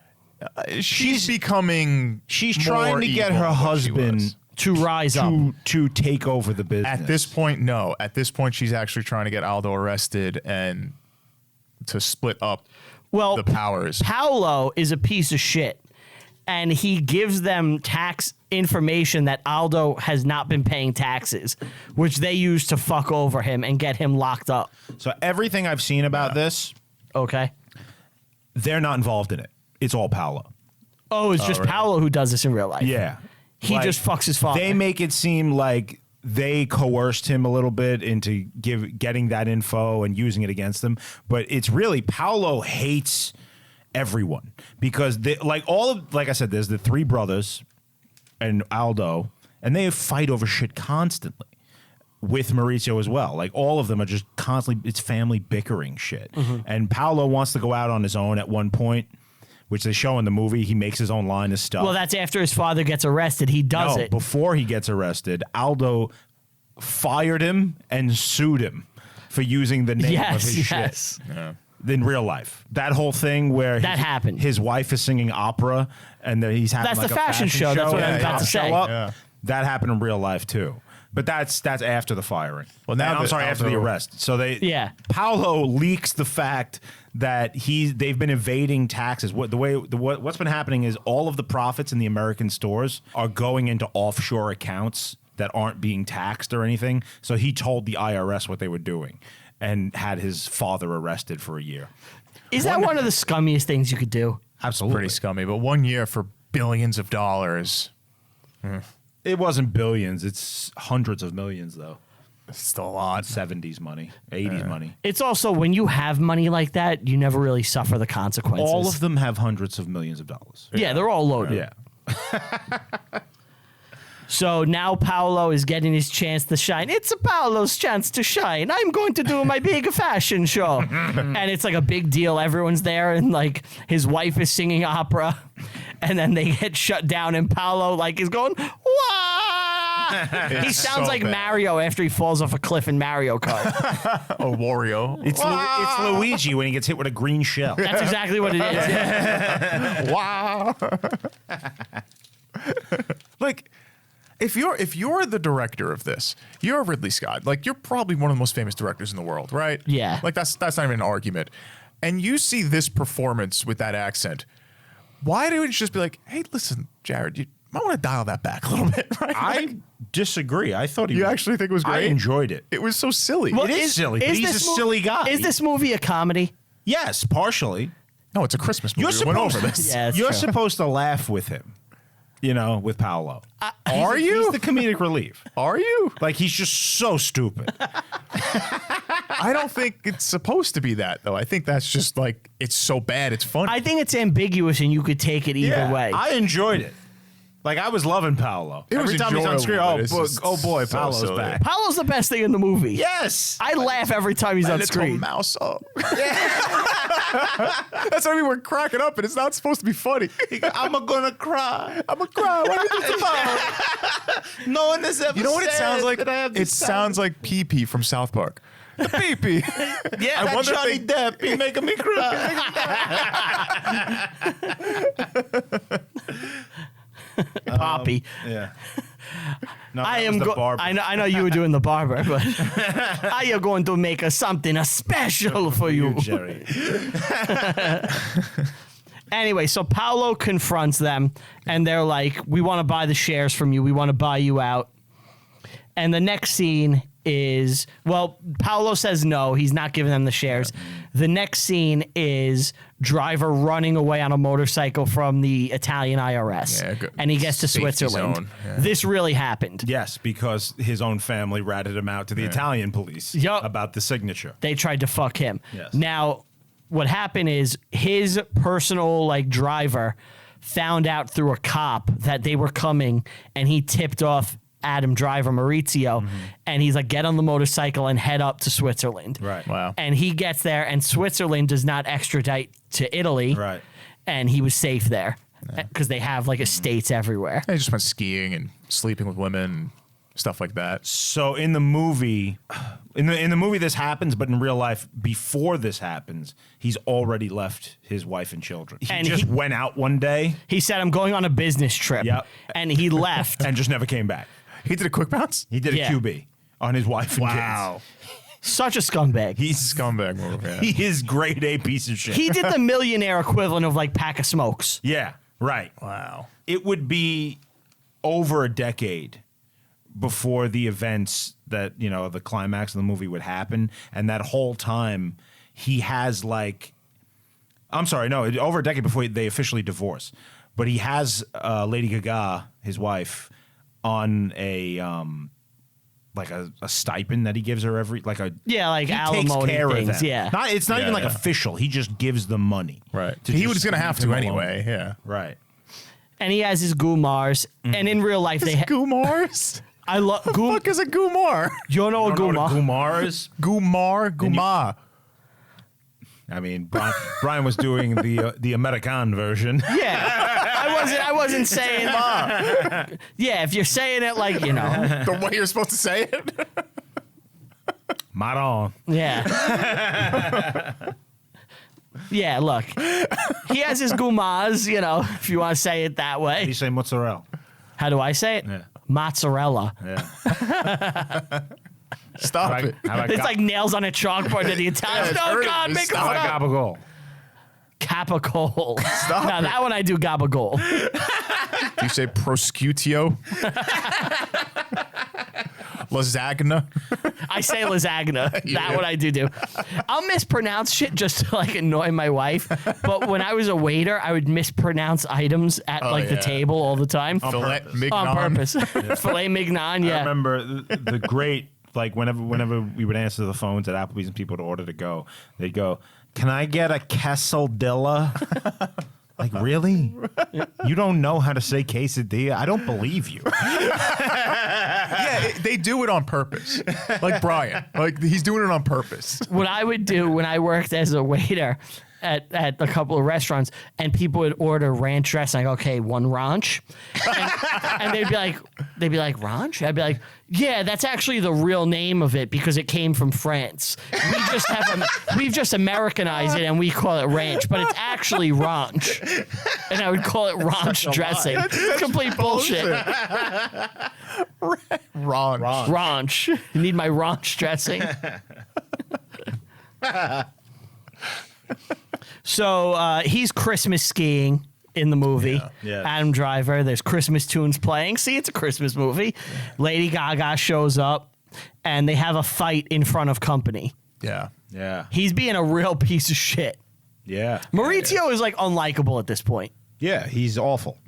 She's becoming. She's more trying to get evil her than what she husband was. To rise up. to take over the business. At this point, no. At this point, she's actually trying to get Aldo arrested and to split up Well, the powers. Paolo is a piece of shit, and he gives them tax information that Aldo has not been paying taxes, which they use to fuck over him and get him locked up. So everything I've seen about this, Okay. they're not involved in it. It's all Paolo. Oh, it's just really? Paolo who does this in real life. Yeah. He Like, just fucks his father. They make it seem like they coerced him a little bit into getting that info and using it against them, but it's really Paolo hates everyone because like I said, there's the three brothers and Aldo, and they fight over shit constantly with Mauricio as well. Like all of them are just constantly, it's family bickering shit. And Paolo wants to go out on his own at one point, which they show in the movie. He makes his own line of stuff. Well, that's after his father gets arrested. He does No, it. before he gets arrested, Aldo fired him and sued him for using the name of his Yes. shit in real life. That whole thing where That happened. His wife is singing opera and then he's having That's like the a fashion show. That's what I was about cops to say. show up. Yeah. That happened in real life too. But that's after the firing. Well, now And I'm that sorry, after the Aldo- arrest. So Yeah. Paolo leaks the fact that they've been evading taxes. What's been happening is all of the profits in the American stores are going into offshore accounts that aren't being taxed or anything. So he told the IRS what they were doing and had his father arrested for a year. Is that one of the scummiest things you could do? Absolutely. Pretty scummy. But 1 year for billions of dollars, It wasn't billions. It's hundreds of millions, though. it's still a lot. 70s money, 80s money. It's also when you have money like that, you never really suffer the consequences. All of them have hundreds of millions of dollars. Yeah, they're all loaded. Yeah. So now Paolo is getting his chance to shine. It's Paolo's chance to shine. I'm going to do my big fashion show. And it's like a big deal. Everyone's there, and like his wife is singing opera, and then they get shut down, and Paolo like is going, wah! He It's sounds so like bad. Mario after he falls off a cliff in Mario Kart. Oh, Wario. It's Luigi when he gets hit with a green shell. That's exactly what it is. Yeah. Wow. Like, if you're the director of this, you're Ridley Scott. Like, you're probably one of the most famous directors in the world, right? Yeah. Like that's not even an argument. And you see this performance with that accent. Why don't you just be like, hey, listen, Jared, you might want to dial that back a little bit, right? I disagree. I thought You actually think it was I great? enjoyed it. It was so silly. Well, It is silly, but he's this a silly guy. Is this movie a comedy? Yes, partially. No, it's a Christmas movie. You're We went supposed over this. Yeah, that's You're true. supposed to laugh with him. You know, with Paolo. Are you? He's the comedic relief. Are you? Like he's just so stupid. I don't think it's supposed to be that, though. I think that's just like, it's so bad, it's funny. I think it's ambiguous, and you could take it either way. I enjoyed it. Like I was loving Paolo. It was Every time he's on screen, enjoyable, but oh, it's just boy, so Paolo's silly. back. Paolo's the best thing in the movie. Yes. I laugh every time he's on Little screen. mouse up. That's why we were cracking up, and it's not supposed to be funny. I'm gonna cry. I'm gonna cry. What are you doing tomorrow? No one has ever You know what it said sounds like? that I have It this sounds like Pee Pee from South Park. The Pee Pee. Yeah, I that wonder if Johnny they- Depp, he making me cry. Poppy. Yeah. No, I that am. was the barber. I know you were doing the barber, but I am going to make something special for you. Jerry. Anyway, so Paolo confronts them, and they're like, "We want to buy the shares from you. We want to buy you out." And the next scene is, well, Paolo says no, he's not giving them the shares. The next scene is driver running away on a motorcycle from the Italian IRS, and he gets to Safety Switzerland. zone, yeah. This really happened. Yes, because his own family ratted him out to the Italian police Yup. about the signature. They tried to fuck him. Yes. Now, what happened is his personal driver found out through a cop that they were coming, and he tipped off Adam driver Maurizio, and he's like, get on the motorcycle and head up to Switzerland. Right. Wow. And he gets there, and Switzerland does not extradite to Italy. Right. And he was safe there because they have estates everywhere. They just went skiing and sleeping with women and stuff like that. So in the movie, in the movie this happens, but in real life, before this happens, he's already left his wife and children. He And just he- went out one day He said, I'm going on a business trip. Yep. And he left. and just never came back. He did a quick bounce? He did Yeah. a QB on his wife and kids. Such a scumbag. He's Scumbag move, yeah. he is grade A piece of shit. He did the millionaire equivalent of Pack of Smokes. Yeah, right. Wow. It would be over a decade before the events that, the climax of the movie would happen. And that whole time, he has I'm sorry, no, over a decade before they officially divorce. But he has Lady Gaga, his wife, on a stipend that he gives her every he alimony takes care things. of them. Yeah. It's not even Yeah. official. He just gives them money. Right. to He just was going to have leave to them alone. anyway, yeah. Right. And he has his Gumars. And in real life, they Gumars? I love Gum. Fuck is a Gumar? You don't know a You don't know Gumar? what a Gumar is? Guma. I mean, Brian was doing the American version. Yeah, I wasn't saying. Yeah, if you're saying it The way you're supposed to say it? Maron. Yeah. Yeah, look, he has his Gumas. If you want to say it that You way. say mozzarella. How do I say it? Yeah. Mozzarella. Yeah. Stop it. How about It's like nails on a chalkboard to the Italians. Yeah, Oh it's God, early. make it Stop. stop. Gabagool? Capicole. Stop Now it. that one I do gabagol. Do you say prosciutto? Lasagna? I say lasagna. That one I do. I'll mispronounce shit just to annoy my wife. But when I was a waiter, I would mispronounce items at the yeah. table all the time. Filet purpose. mignon. On purpose. Filet mignon, I yeah. remember the great, whenever we would answer the phones at Applebee's and people would order to go, they'd go, "Can I get a quesadilla?" Really? You don't know how to say quesadilla? I don't believe you. Yeah, they do it on purpose. Like Brian. He's doing it on purpose. What I would do when I worked as a waiter at a couple of restaurants, and people would order ranch dressing. I go, okay, one ranch, and they'd be like ranch. I'd be like, yeah, that's actually the real name of it because it came from France. We've just Americanized it and we call it ranch, but it's actually ranch, and I would call it ranch dressing. It's complete bullshit. Ron. Ranch. You need my ranch dressing. So he's Christmas skiing in the movie. Yeah. Adam Driver. There's Christmas tunes playing. See, it's a Christmas movie. Lady Gaga shows up, and they have a fight in front of company. Yeah. Yeah. He's being a real piece of shit. Yeah. Maurizio is unlikable at this point. Yeah, he's awful.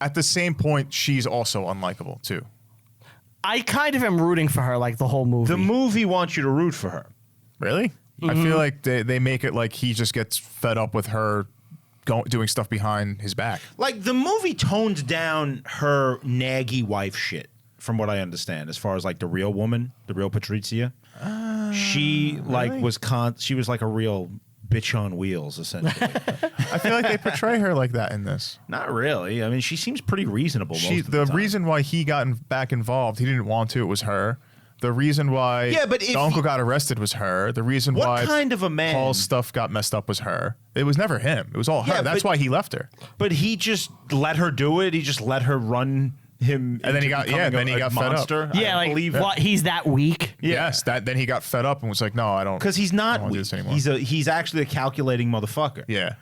At the same point, she's also unlikable, too. I kind of am rooting for her the whole movie. The movie wants you to root for her. Really? I feel like they make it like he just gets fed up with her doing stuff behind his back. The movie tones down her naggy wife shit, from what I understand, as far as the real woman, the real Patrizia. She really? she was a real bitch on wheels, essentially. I feel like they portray her like that in this. Not really. I mean, she seems pretty reasonable. Most of The the time. reason why he got back involved, he didn't want to. It was her. The reason why but the uncle got arrested was her. The reason What why kind of a man- Paul's stuff got messed up was her. It was never him. It was all her. Yeah, That's but- why he left her. But he just let her do it. He just let her run him. And then he got- yeah, then he got fed up. monster. Yeah, like what? He's that weak. Yes, then he got fed up and was like, "No, I don't." because he's I not. don't wanna do weak. this anymore. He's actually a calculating motherfucker. Yeah,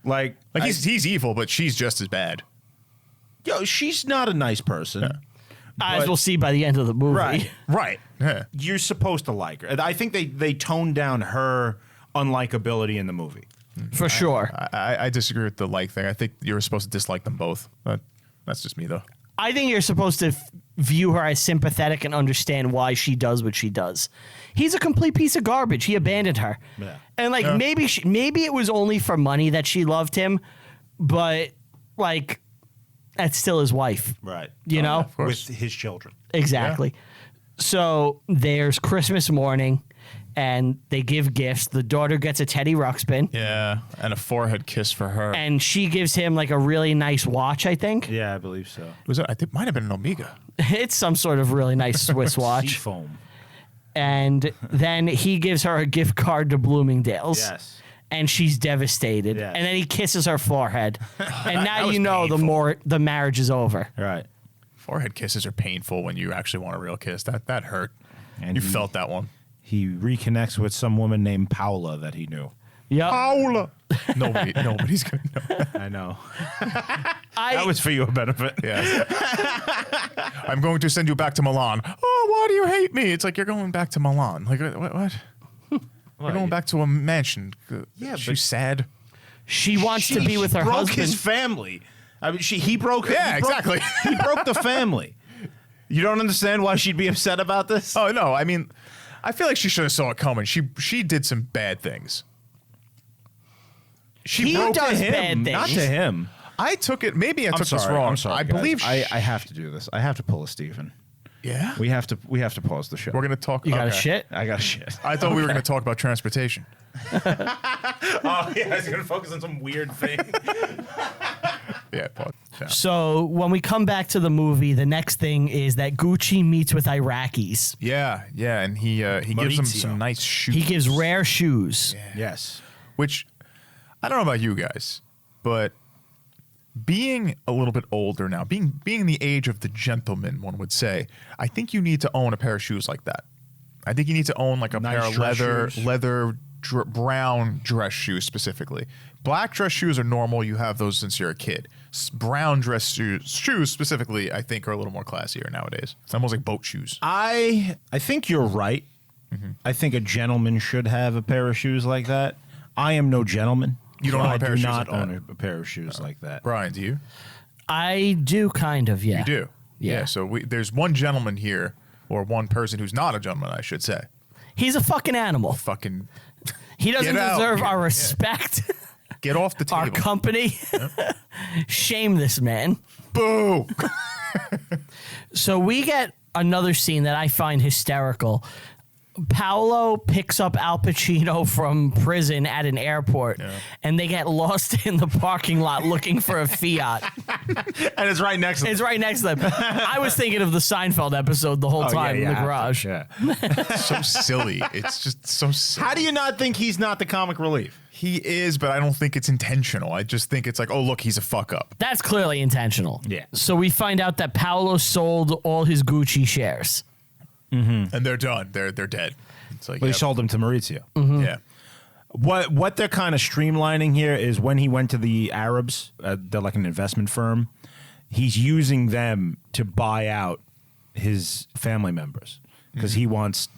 Like he's evil, but she's just as bad. she's not a nice person. As we'll see by the end of the movie. Right. Right. Yeah. You're supposed to like her. I think they toned down her unlikability in the movie. For sure. I disagree with the like thing. I think you're supposed to dislike them both. That's just me, though. I think you're supposed to view her as sympathetic and understand why she does what she does. He's a complete piece of garbage. He abandoned her. Yeah. And like maybe it was only for money that she loved him, but like that's still his wife. Right. You know? With his children. Exactly. So there's Christmas morning and they give gifts. The daughter gets a Teddy Ruxpin. Yeah, and a forehead kiss for her. And she gives him like a really nice watch, I think. Yeah, I believe so. Was it? I think might have been an Omega. It's some sort of really nice Swiss watch. Seafoam. And then he gives her a gift card to Bloomingdale's. Yes. And she's devastated. Yes. And then he kisses her forehead. And now was you know the marriage is over. Right. Forehead kisses are painful when you actually want a real kiss. That hurt. And You he- felt that one. He reconnects with some woman named Paula that he knew. Yep. Paula. Nobody's gonna know. I know. I, That was for your benefit. Yeah. I'm going to send you back to Milan. Oh, why do you hate me? It's like you're going back to Milan. Like what? You're going back to a mansion. Yeah, She's but- sad. she wants to be with her broke husband. his family. I mean, he broke. Yeah, he broke- exactly. He broke the family. You don't understand why she'd be upset about this? Oh no, I mean, I feel like she should have saw it coming. She did some bad things. He broke does to him, bad things. not to him. I took it. Maybe I I'm took sorry. this wrong. I'm sorry. I guys. believe. I have to do this. I have to pull a Stephen. Yeah. We have to pause the show. We're gonna talk. You got a okay. shit? I got shit. I thought we were gonna talk about transportation. Oh yeah, I was gonna focus on some weird thing. Yeah. Pause. Yeah. So when we come back to the movie, the next thing is that Gucci meets with Iraqis. Yeah, and he gives them some nice shoes. He gives rare shoes. Yes. Which I don't know about you guys, but being a little bit older now, being the age of the gentleman, one would say, I think you need to own a pair of shoes like that. I think you need to own like a Nice pair of dress shoes. leather brown dress shoes specifically. Black dress shoes are normal. You have those since you're a kid. Brown dress shoes specifically, I think, are a little more classier nowadays. It's almost like boat shoes. I think you're right. I think a gentleman should have a pair of shoes like that. I am no gentleman. You don't so own a I pair do of shoes not like that? own a pair of shoes like that. Brian, do you? I do kind of, yeah. You do? Yeah. So there's one gentleman here, or one person who's not a gentleman, I should say. He's a fucking animal. Fucking He doesn't Get out. deserve our Yeah. respect, get off the table. our company. Shame this man. Boo! So we get another scene that I find hysterical. Paolo picks up Al Pacino from prison at an airport, and they get lost in the parking lot looking for a Fiat. And it's right next to It's right next to them. I was thinking of the Seinfeld episode the whole time in the garage. Yeah. So silly. It's just so silly. How do you not think he's not the comic relief? He is, but I don't think it's intentional. I just think it's like, oh, look, he's a fuck up. That's clearly intentional. Yeah. So we find out that Paolo sold all his Gucci shares. And they're done. They're dead. It's like, Well, he yep. sold them to Maurizio. Yeah. What they're kind of streamlining here is when he went to the Arabs, they're like an investment firm. He's using them to buy out his family members because he wants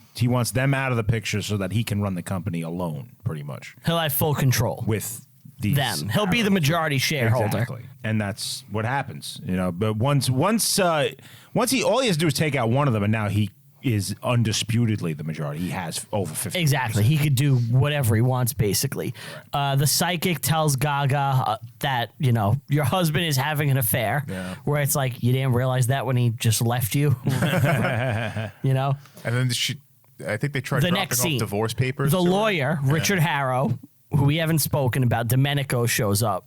them out of the picture so that he can run the company alone, pretty much He'll have full control with these them. He'll be the majority shareholder. Exactly. And that's what happens, you know. But once he all he has to do is take out one of them, and now he is undisputedly the majority. He has over 50%. Exactly. He could do whatever he wants, basically. The psychic tells Gaga that, you know, your husband is having an affair, where it's like, you didn't realize that when he just left you. You know? And then I think they tried The dropping next off scene. divorce papers. The or- lawyer, Richard Harrow, who we haven't spoken about, Domenico, shows up.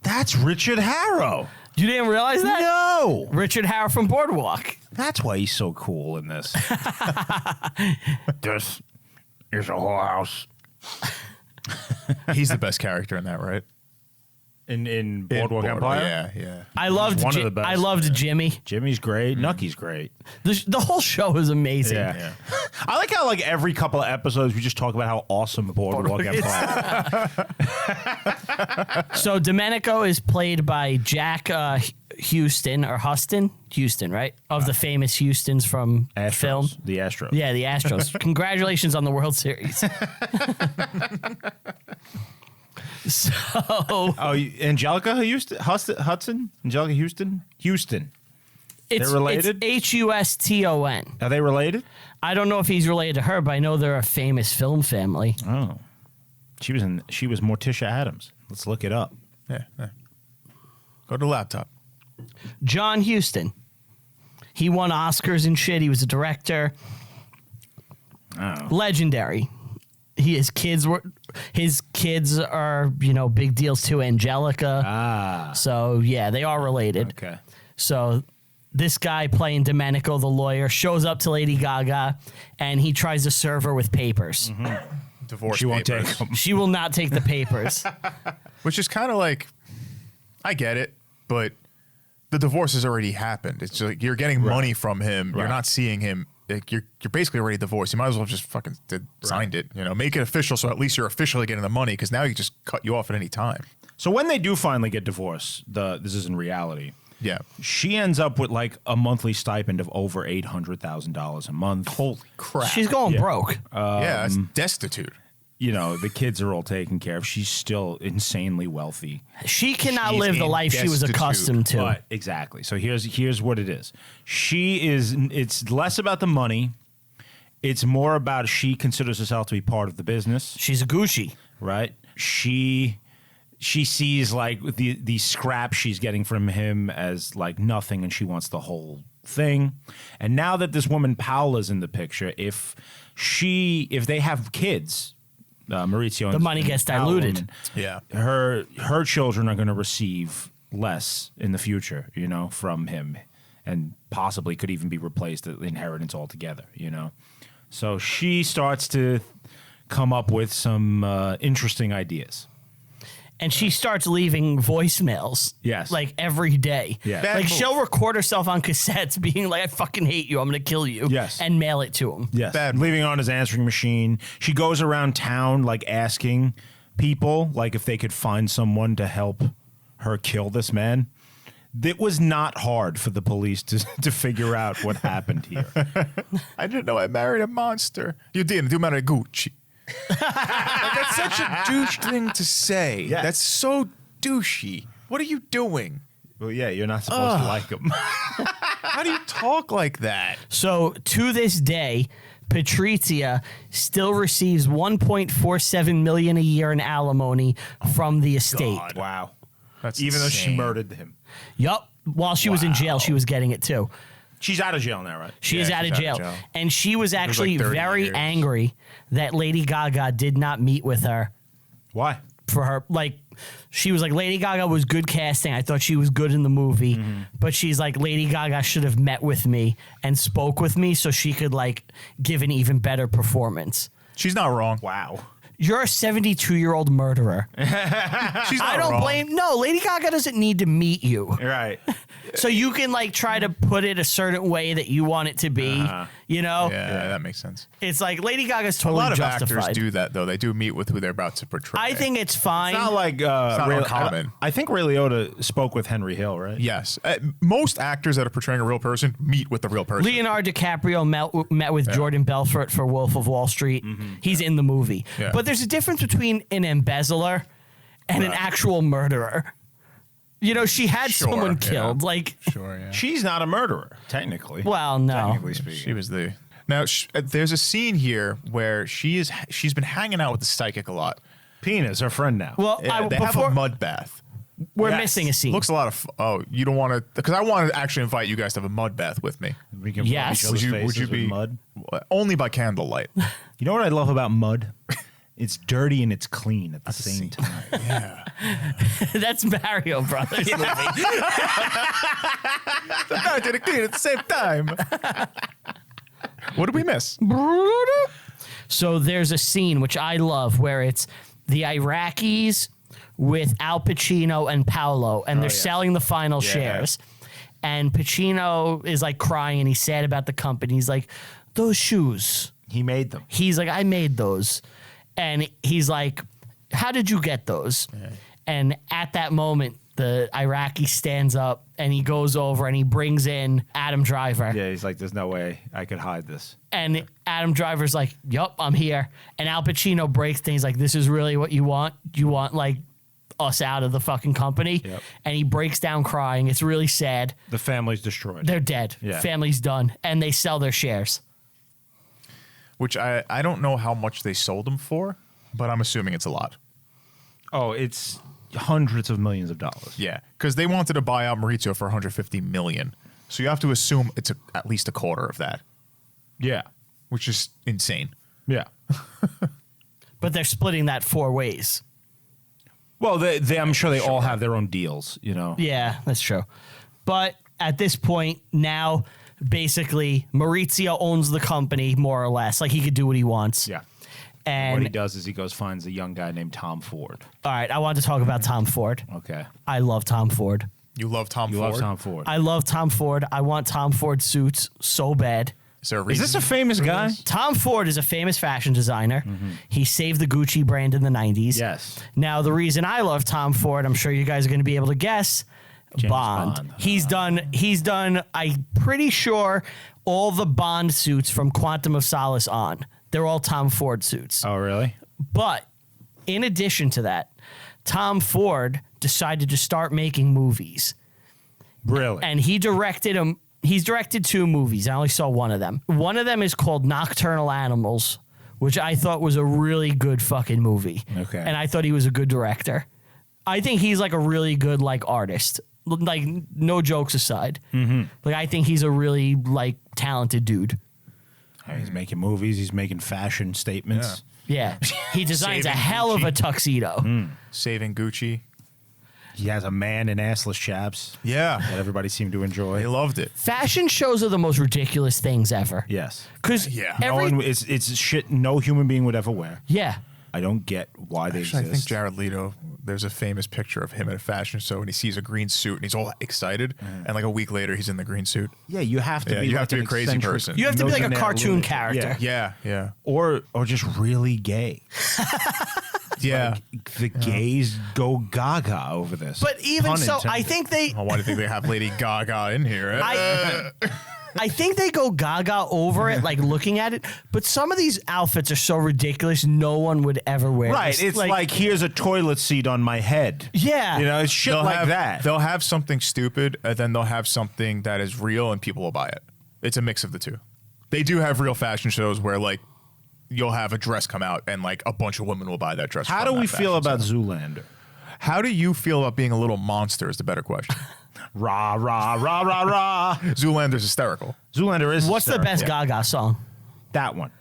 That's Richard Harrow. You didn't realize that? No. Richard Harris from Boardwalk. That's why he's so cool in this. This is a whorehouse. He's the best character in that, right? In Boardwalk Empire? Yeah. I loved one of the best. I loved Jimmy. Jimmy's great. Nucky's great. The whole show is amazing. Yeah. I like how like every couple of episodes we just talk about how awesome Boardwalk Empire is. So Domenico is played by Jack Houston or Huston? Houston, right? Of the famous Houstons from film. The Astros. Yeah, the Astros. Congratulations on the World Series. So, Angelica Hudson? Angelica Houston? Houston. it's They're related? It's Huston. Are they related? I don't know if he's related to her, but I know they're a famous film family. Oh. She was Morticia Addams. Let's look it up. Yeah. Go to the laptop. John Huston. He won Oscars and shit. He was a director. Oh. Legendary. His kids are, big deals too. Angelica. Ah. So yeah, they are related. Okay. So this guy playing Domenico, the lawyer, shows up to Lady Gaga and he tries to serve her with papers. Divorce She won't papers. take them. She will not take the papers. Which is kind of like, I get it, but the divorce has already happened. It's like you're getting money from him. You're Right. not seeing him. Like, you're basically already divorced. You might as well just fucking signed it. Make it official, so at least you're officially getting the money. Because now he just cut you off at any time. So when they do finally get divorced, this is in reality. Yeah. She ends up with like a monthly stipend of over $800,000 a month. Holy crap. She's going Yeah. broke. yeah, that's destitute. The kids are all taken care of. She's still insanely wealthy. She cannot She's live the in life she was destitute, accustomed to. But exactly. So here's what it is. It's less about the money. It's more about she considers herself to be part of the business, She's a Gucci. right? She sees like the scrap she's getting from him as like nothing, and she wants the whole thing. And now that this woman Paola's in the picture, if they have kids, Maurizio, The money gets diluted. Yeah. Her children are going to receive less in the future, from him, and possibly could even be replaced the inheritance altogether, So she starts to come up with some interesting ideas. And she starts leaving voicemails. Yes. Like every day. Yeah. Bad Like move. she'll record herself on cassettes being like, I fucking hate you. I'm going to kill you. Yes. And mail it to him. Yes. Bad. Leaving on his answering machine. She goes around town like asking people like if they could find someone to help her kill this man. It was not hard for the police to figure out what happened here. I didn't know I married a monster. You didn't. You married Gucci. That's such a douche thing to say. Yeah. That's so douchey. What are you doing? Well, yeah, you're not supposed to like him. How do you talk like that? So to this day, Patrizia still receives $1.47 million a year in alimony from the estate. Wow. That's Even though she insane. murdered him. Yup. While she was in jail, she was getting it too. She's out of jail now, right? She Yeah, is out of she's jail. And she was like actually 30 very years. angry that Lady Gaga did not meet with her Why? for her. Like, she was like, Lady Gaga was good casting. I thought she was good in the movie. But she's like, Lady Gaga should have met with me and spoke with me so she could, like, give an even better performance. She's not wrong. Wow. You're a 72-year-old murderer. She's not I don't wrong. blame. No, Lady Gaga doesn't need to meet you. Right. So you can like try to put it a certain way that you want it to be. Yeah, that makes sense. It's like Lady Gaga's A totally lot of justified. actors do that, though. They do meet with who they're about to portray. I think it's fine. It's not like not uncommon. I think Ray Liotta spoke with Henry Hill, right? Yes. Most actors that are portraying a real person meet with the real person. Leonardo DiCaprio met with Jordan Belfort for Wolf of Wall Street. He's in the movie. Yeah. But there's a difference between an embezzler and an actual murderer. She had Sure, someone yeah. killed. Like, Sure, yeah. She's not a murderer, technically. well, no. Technically speaking. She was the... Now, there's a scene here where she's been hanging out with the psychic a lot. Pina is her friend now. Well, They have before a mud bath. we're Yes. missing a scene. Looks a lot of... Oh, you don't want to... Because I want to actually invite you guys to have a mud bath with me. we can Yes. rub each other's Would you faces with be... mud? Only by candlelight. You know what I love about mud? It's dirty and it's clean at the same time. Yeah. That's Mario Brothers movie. I did it clean at the same time. What did we miss? So there's a scene which I love where it's the Iraqis with Al Pacino and Paolo, and they're selling the final shares. And Pacino is like crying and he's sad about the company. He's like, those shoes. He made them. He's like, I made those. And he's like, how did you get those? And at that moment, the Iraqi stands up and he goes over and he brings in Adam Driver. Yeah, he's like, there's no way I could hide this. And Adam Driver's like, yup, I'm here. And Al Pacino breaks things like, this is really what you want? You want like us out of the fucking company? Yep. And he breaks down crying. It's really sad. The family's destroyed. They're dead. Yeah. Family's done. And they sell their shares. Which I don't know how much they sold them for, but I'm assuming it's a lot. Oh, it's hundreds of millions of dollars. Yeah, because they wanted to buy out Maurizio for $150 million. So you have to assume it's at least a quarter of that, Yeah. which is insane. Yeah. But they're splitting that 4 ways. Well, they I'm sure they all have their own deals, you know. Yeah, that's true. But at this point, now basically Maurizio owns the company more or less. Like he could do what he wants. Yeah. And What he does is he goes finds a young guy named Tom Ford. all right, I want to talk about Tom Ford. Okay. I love Tom Ford. You love Tom You Ford? love Tom Ford. I love Tom Ford. I want Tom Ford suits so bad. Is there a Is reason? this a famous for guy? this? Tom Ford is a famous fashion designer. He saved the Gucci brand in the 90s. Yes. Now, the reason I love Tom Ford, I'm sure you guys are going to be able to guess, James Bond. Bond. He's done, I'm pretty sure, all the Bond suits from Quantum of Solace on. They're all Tom Ford suits. Oh, really? But in addition to that, Tom Ford decided to start making movies. Really? And he directed them. He's directed 2 movies. I only saw one of them. One of them is called Nocturnal Animals, which I thought was a really good fucking movie. Okay. And I thought he was a good director. I think he's like a really good like artist. Like no jokes aside. Like I think he's a really like talented dude. He's making movies. He's making fashion statements. Yeah. He designs a Saving hell of a Gucci. tuxedo. Saving Gucci. He has a man in assless chaps Yeah. that everybody seemed to enjoy. They loved it. Fashion shows are the most ridiculous things ever. Yes. Because Yeah. No one, it's shit no human being would ever wear. yeah. I don't get why they Actually, I think exist. Jared Leto, there's a famous picture of him at a fashion show and he sees a green suit and he's all excited. And like a week later, he's in the green suit. Yeah, you have to Yeah, be you like have to be an a crazy eccentric- person. You have to be like a Notion cartoon lunatic. character. Yeah. Yeah. Or just really gay. Yeah. The gays go gaga over this. But even Pun so, I intended. think they Oh, why do you think they have Lady Gaga in here? I think they go gaga over it, like looking at it. But some of these outfits are so ridiculous, no one would ever wear. Right, this. it's like here's a toilet seat on my head. yeah, You know, it's shit like have, that. They'll have something stupid, and then they'll have something that is real, and people will buy it. It's a mix of the two. They do have real fashion shows where, like, you'll have a dress come out, and like a bunch of women will buy that dress. How from do we that feel fashion about show. Zoolander? How do you feel about being a little monster? Is the better question. Rah, rah, rah, rah, rah. Zoolander's hysterical. Zoolander is what's the hysterical. best Gaga song? That one.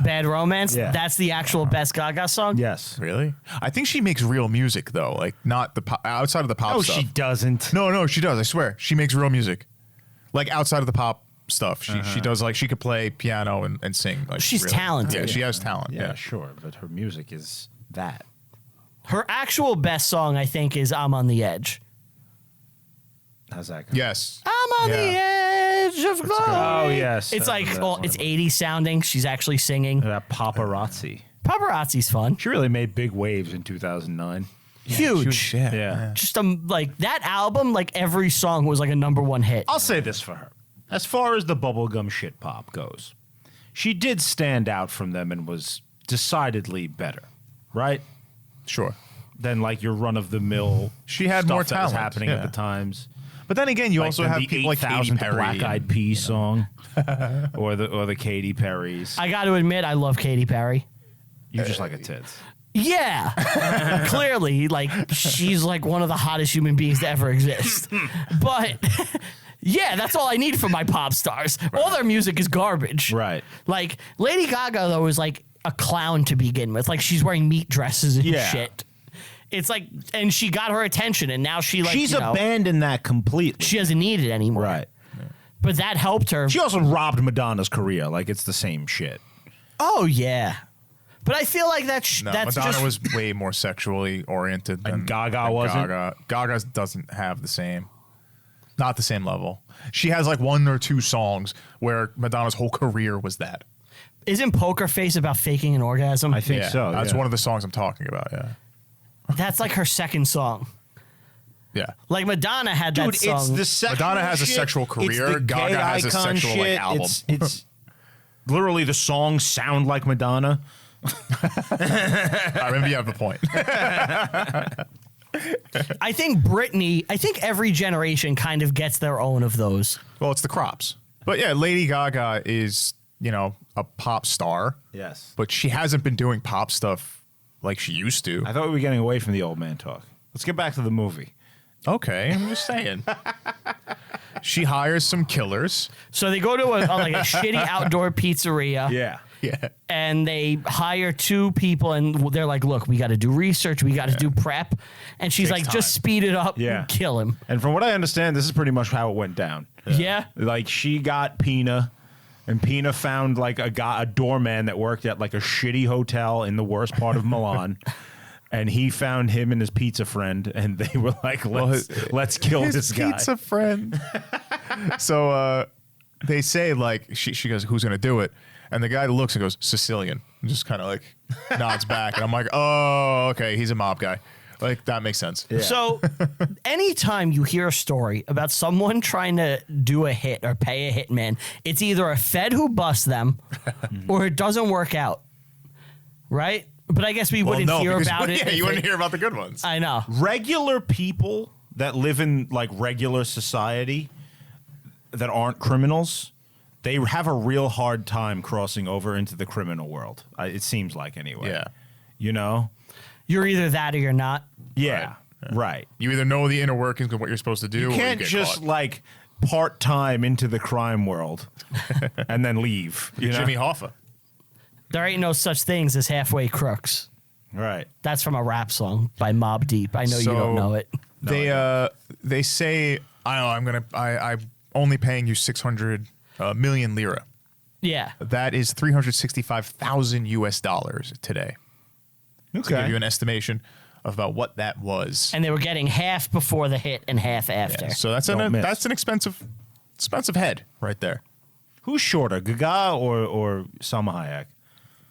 Bad Romance. Yeah. That's the actual best Gaga song. Yes. Really? I think she makes real music though, like not the pop, outside of the pop Oh, stuff. she doesn't. No, she does. I swear, she makes real music, like outside of the pop stuff. She does like she could play piano and sing. Like She's really. talented. Yeah, she has talent. Yeah, Yeah. sure, but her music is that. Her actual best song, I think, is "I'm on the Edge." How's that? Go? Yes. I'm on the edge of glory. Oh, yes. It's That- like that's well, one it's of them. 80s sounding. She's actually singing. That paparazzi. Paparazzi's fun. She really made big waves in 2009. Huge. Yeah. Just like that album, like every song was like a #1 hit. I'll say this for her. As far as the bubblegum shit pop goes, she did stand out from them and was decidedly better, right? Sure. Than like your run of the mill. She had stuff more that was talent, happening at yeah. the times. But then again, you Like also the have people like Katy 8,000th Perry. Black Eyed Peas song, or the Katy Perrys. I got to admit, I love Katy Perry. You just like a tits. Yeah, clearly, like she's like one of the hottest human beings to ever exist. But yeah, that's all I need from my pop stars. All their music is garbage. Right. Like Lady Gaga though is like a clown to begin with. Like she's wearing meat dresses and Yeah. shit. It's like, and she got her attention, and now she's abandoned that completely. She doesn't need it anymore. Right. But that helped her. She also robbed Madonna's career. Like it's the same shit. Oh yeah. But I feel like that's Madonna just, was way more sexually oriented than Gaga wasn't? Gaga doesn't have the same, not the same level. She has like 1 or 2 songs where Madonna's whole career was that. Isn't Poker Face about faking an orgasm? I think so. That's yeah. one of the songs I'm talking about. Yeah. That's like her second song. Yeah. Like Madonna had that Dude, song. it's the sexual Madonna has a shit. sexual It's career. the Gaga gay has a icon sexual, like, shit. album. It's literally the songs sound like Madonna. I remember you have a point. I think every generation kind of gets their own of those. Well, it's the crops. But yeah, Lady Gaga is, a pop star. Yes. But she hasn't been doing pop stuff like she used to. I thought we were getting away from the old man talk. Let's get back to the movie. Okay, I'm just saying. She hires some killers. So they go to a shitty outdoor pizzeria. Yeah. Yeah. And they hire 2 people, and they're like, look, we got to do research. We got to do prep. And she's Takes like, time. just speed it up Yeah. and kill him. And from what I understand, this is pretty much how it went down. Yeah. Like she got Pina, and Pina found like a doorman that worked at like a shitty hotel in the worst part of Milan. And he found him and his pizza friend, and they were like, let's kill this guy. Pizza friend. So they say, like, she goes, who's going to do it? And the guy looks and goes, Sicilian. And just kind of like nods back. And I'm like, oh, okay, he's a mob guy. Like, that makes sense. Yeah. So anytime you hear a story about someone trying to do a hit or pay a hitman, it's either a Fed who busts them or it doesn't work out. Right? But I guess we wouldn't hear about it. Yeah, you wouldn't hear about the good ones. I know. Regular people that live in like regular society that aren't criminals, they have a real hard time crossing over into the criminal world. It seems like anyway. Yeah. You know? You're either that or you're not. Yeah. Right. You either know the inner workings of what you're supposed to do, You or can't you get just caught. like part time into the crime world and then leave. You know? Jimmy Hoffa. There ain't no such things as halfway crooks. Right. That's from a rap song by Mobb Deep. I know you don't know it. They say, I'm only paying you 600 million lira. Yeah. That is 365,000 US dollars today. To give you an estimation of about what that was. And they were getting half before the hit and half after. Yeah, so that's Don't miss. an expensive head right there. Who's shorter, Gaga or Salma Hayek?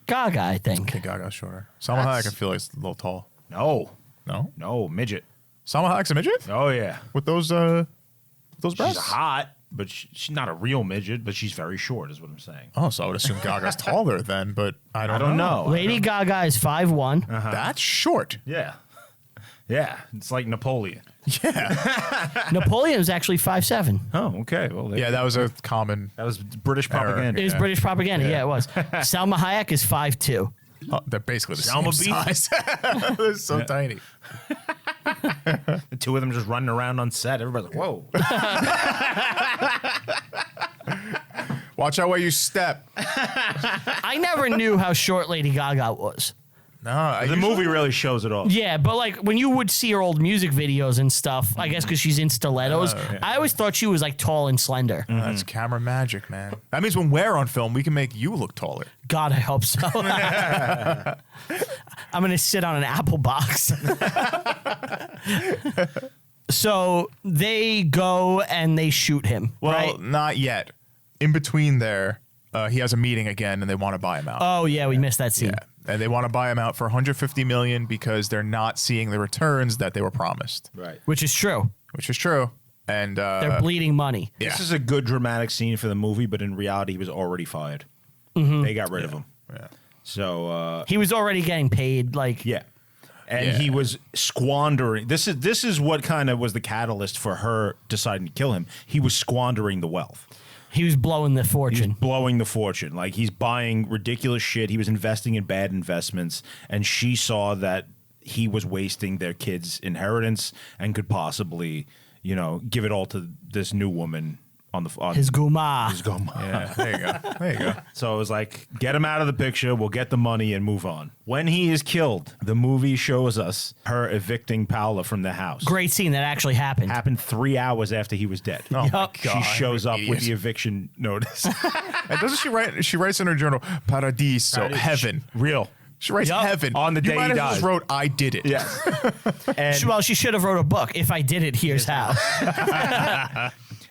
Gaga, I think. I think Gaga's shorter. Salma Hayek, I feel like, is a little tall. No. No? No, midget. Salma Hayek's a midget? Oh, yeah. With those She's breasts? hot, but she's not a real midget, but she's very short is what I'm saying. Oh, so I would assume Gaga's taller then, but I don't know. Lady Gaga is 5'1". That's short. Yeah. Yeah. It's like Napoleon. Yeah. Napoleon's actually 5'7". Oh, okay. Well, Yeah, that was a common. that was British Error. propaganda. It was British propaganda. Yeah, it was. Salma Hayek is 5'2". Oh, they're basically the Selma same Beef? size. They're so tiny. The two of them just running around on set. Everybody's like, whoa. Watch out where you step. I never knew how short Lady Gaga was. No, The movie really shows it all. Yeah, but like when you would see her old music videos and stuff, I guess because she's in stilettos, I always thought she was like tall and slender. That's camera magic, man. That means when we're on film, we can make you look taller. God, I hope so. I'm going to sit on an apple box. So they go and they shoot him, Well, right? not yet. In between there, he has a meeting again, and they want to buy him out. Oh, yeah, we missed that scene. Yeah, and they want to buy him out for 150 million because they're not seeing the returns that they were promised, Right. Which is true. which is true. And They're bleeding money. yeah. This is a good dramatic scene for the movie, but in reality, he was already fired. They got rid of him. Yeah. So, He was already getting paid, like, yeah. And Yeah. he was squandering. This is what kind of was the catalyst for her deciding to kill him. He was squandering the wealth. he was blowing the fortune. Blowing the fortune. Like he's buying ridiculous shit. He was investing in bad investments, and she saw that he was wasting their kids' inheritance and could possibly, give it all to this new woman His guma. his goma. Yeah, there you go. There you go. So it was like, get him out of the picture, we'll get the money and move on. When he is killed, the movie shows us her evicting Paula from the house. Great scene that actually happened. Happened 3 hours after he was dead. Oh my Yup. God. She shows up with Idiot. the eviction notice. And doesn't she write? She writes in her journal, "Paradiso, heaven." Real. She writes Yup. heaven On the You day might he as well just died. wrote, "I did it." Yeah. And Well, she should have wrote a book. If I did it, here's how.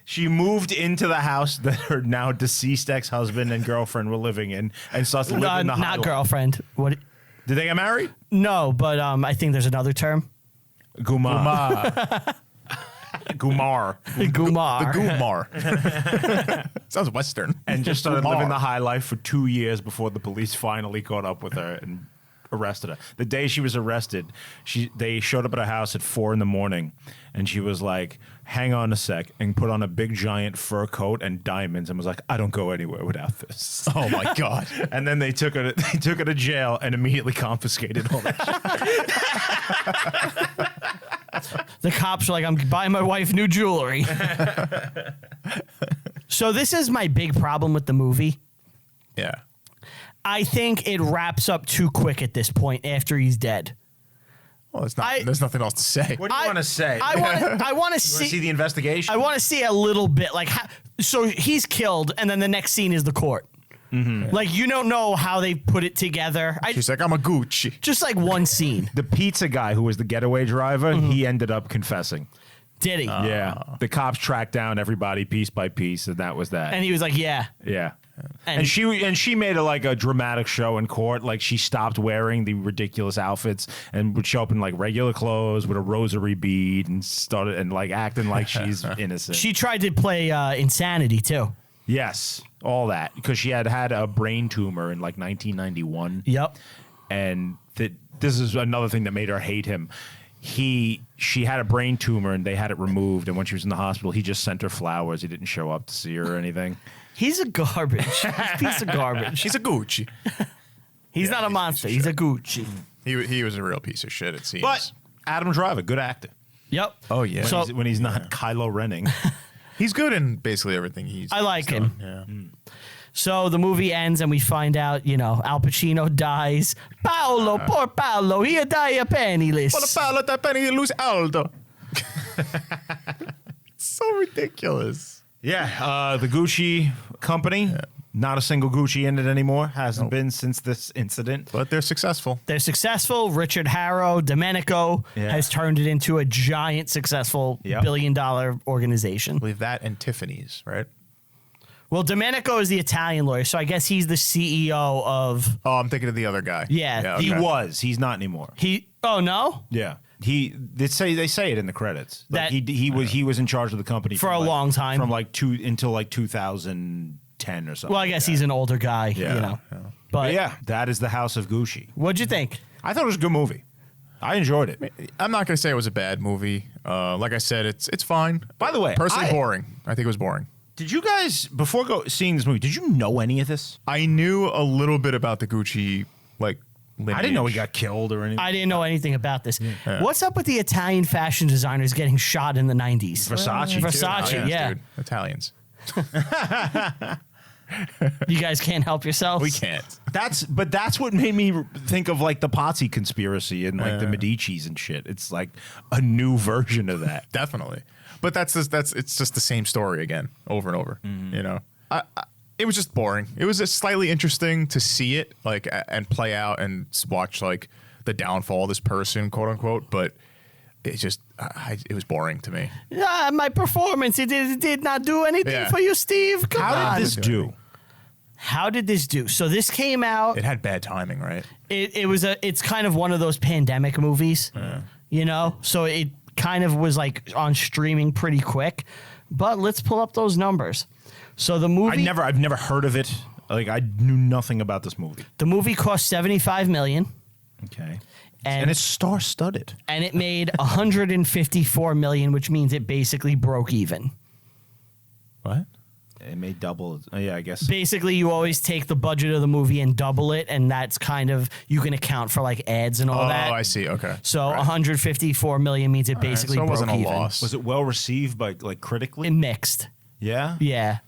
she moved into the house that her now deceased ex-husband and girlfriend were living in and starts living the high Not life. girlfriend. What? Did they get married? No, but I think there's another term. Gumar. Gumar. Gumar. Gumar. Sounds Western. And just started Gumar. living the high life for 2 years before the police finally caught up with her and arrested her. The day she was arrested, they showed up at her house at 4 a.m. and she was like, hang on a sec, and put on a big giant fur coat and diamonds and was like, I don't go anywhere without this. Oh my God. And then they took her to jail and immediately confiscated all that shit. The cops were like, I'm buying my wife new jewelry. So this is my big problem with the movie. Yeah. I think it wraps up too quick at this point after he's dead. Well, there's nothing else to say. What do you want to say? I want to You wanna see. see the investigation? I want to see a little bit like so he's killed, and then the next scene is the court. Like you don't know how they put it together. She's like, I'm a Gucci. Just like one scene. The pizza guy who was the getaway driver, he ended up confessing. Did he? Yeah. The cops tracked down everybody piece by piece, and that was that. And he was like, yeah. Yeah. And- And she made a dramatic show in court. Like she stopped wearing the ridiculous outfits and would show up in like regular clothes with a rosary bead and started and like acting like she's innocent. She tried to play Insanity too. Yes, all that because she had a brain tumor in like 1991. Yep. And this is another thing that made her hate him. She had a brain tumor and they had it removed. And when she was in the hospital, he just sent her flowers. He didn't show up to see her or anything. He's a garbage. He's a piece of garbage. She's a Gucci. He's not a monster. He's a Gucci. He was a real piece of shit, it seems. But Adam Driver, good actor. Yep. Oh, yeah. So When he's not Kylo Renning. he's good in basically everything he's I like he's him. done. Yeah. So the movie ends and we find out, Al Pacino dies. Paolo, poor Paolo, he died penniless. Paolo Tapani lose Aldo. So ridiculous. Yeah, the Gucci company, not a single Gucci in it anymore. Hasn't been since this incident. But they're successful. They're successful. Richard Harrow, Domenico Yeah. has turned it into a giant, successful Yep. billion-dollar organization. I believe that and Tiffany's, right? Well, Domenico is the Italian lawyer, so I guess he's the CEO of. Oh, I'm thinking of the other guy. Yeah, He okay. was. He's not anymore. Oh no, Yeah. They say it in the credits. Like That- he was in charge of the company For from a like- long time. From until 2010 or something. well I guess he's an older guy, Yeah. But But yeah, that is the House of Gucci. what'd you think? I thought it was a good movie. I enjoyed it. I'm not going to say it was a bad movie. Like I said, it's fine. By the way, Personally, boring. I think it was boring. Did you guys before seeing this movie? Did you know any of this? I knew a little bit about the Gucci, like, lineage. I didn't know he got killed or anything. I didn't know anything about this. What's up with the Italian fashion designers getting shot in the 90s? Versace, too. Versace, yeah. Dude. Italians. You guys can't help yourselves. We can't. That's what made me think of like the Pazzi conspiracy and like the Medicis and shit. It's like a new version of that. Definitely. But it's just the same story again, over and over. Mm-hmm. You know, it was just boring. It was just slightly interesting to see it like and play out and watch like the downfall of this person, quote unquote. But it just it was boring to me. My performance, it did not do anything Yeah. for you, Steve. Come How on. did this do? How did this do? So this came out. It had bad timing, right? It's kind of one of those pandemic movies, So it kind of was like on streaming pretty quick. But let's pull up those numbers. So the movie, I've never heard of it. Like I knew nothing about this movie. the movie cost $75 million, Okay. And- And it's star-studded. and it made $154 million, which means it basically broke even. What? It made double. Yeah, I guess. Basically, you always take the budget of the movie and double it, and that's kind of you can account for like ads and all Oh, that. I see. Okay. So 154 million means it basically so it broke wasn't a even. loss. Was it well received by like critically? It mixed. Yeah? Yeah.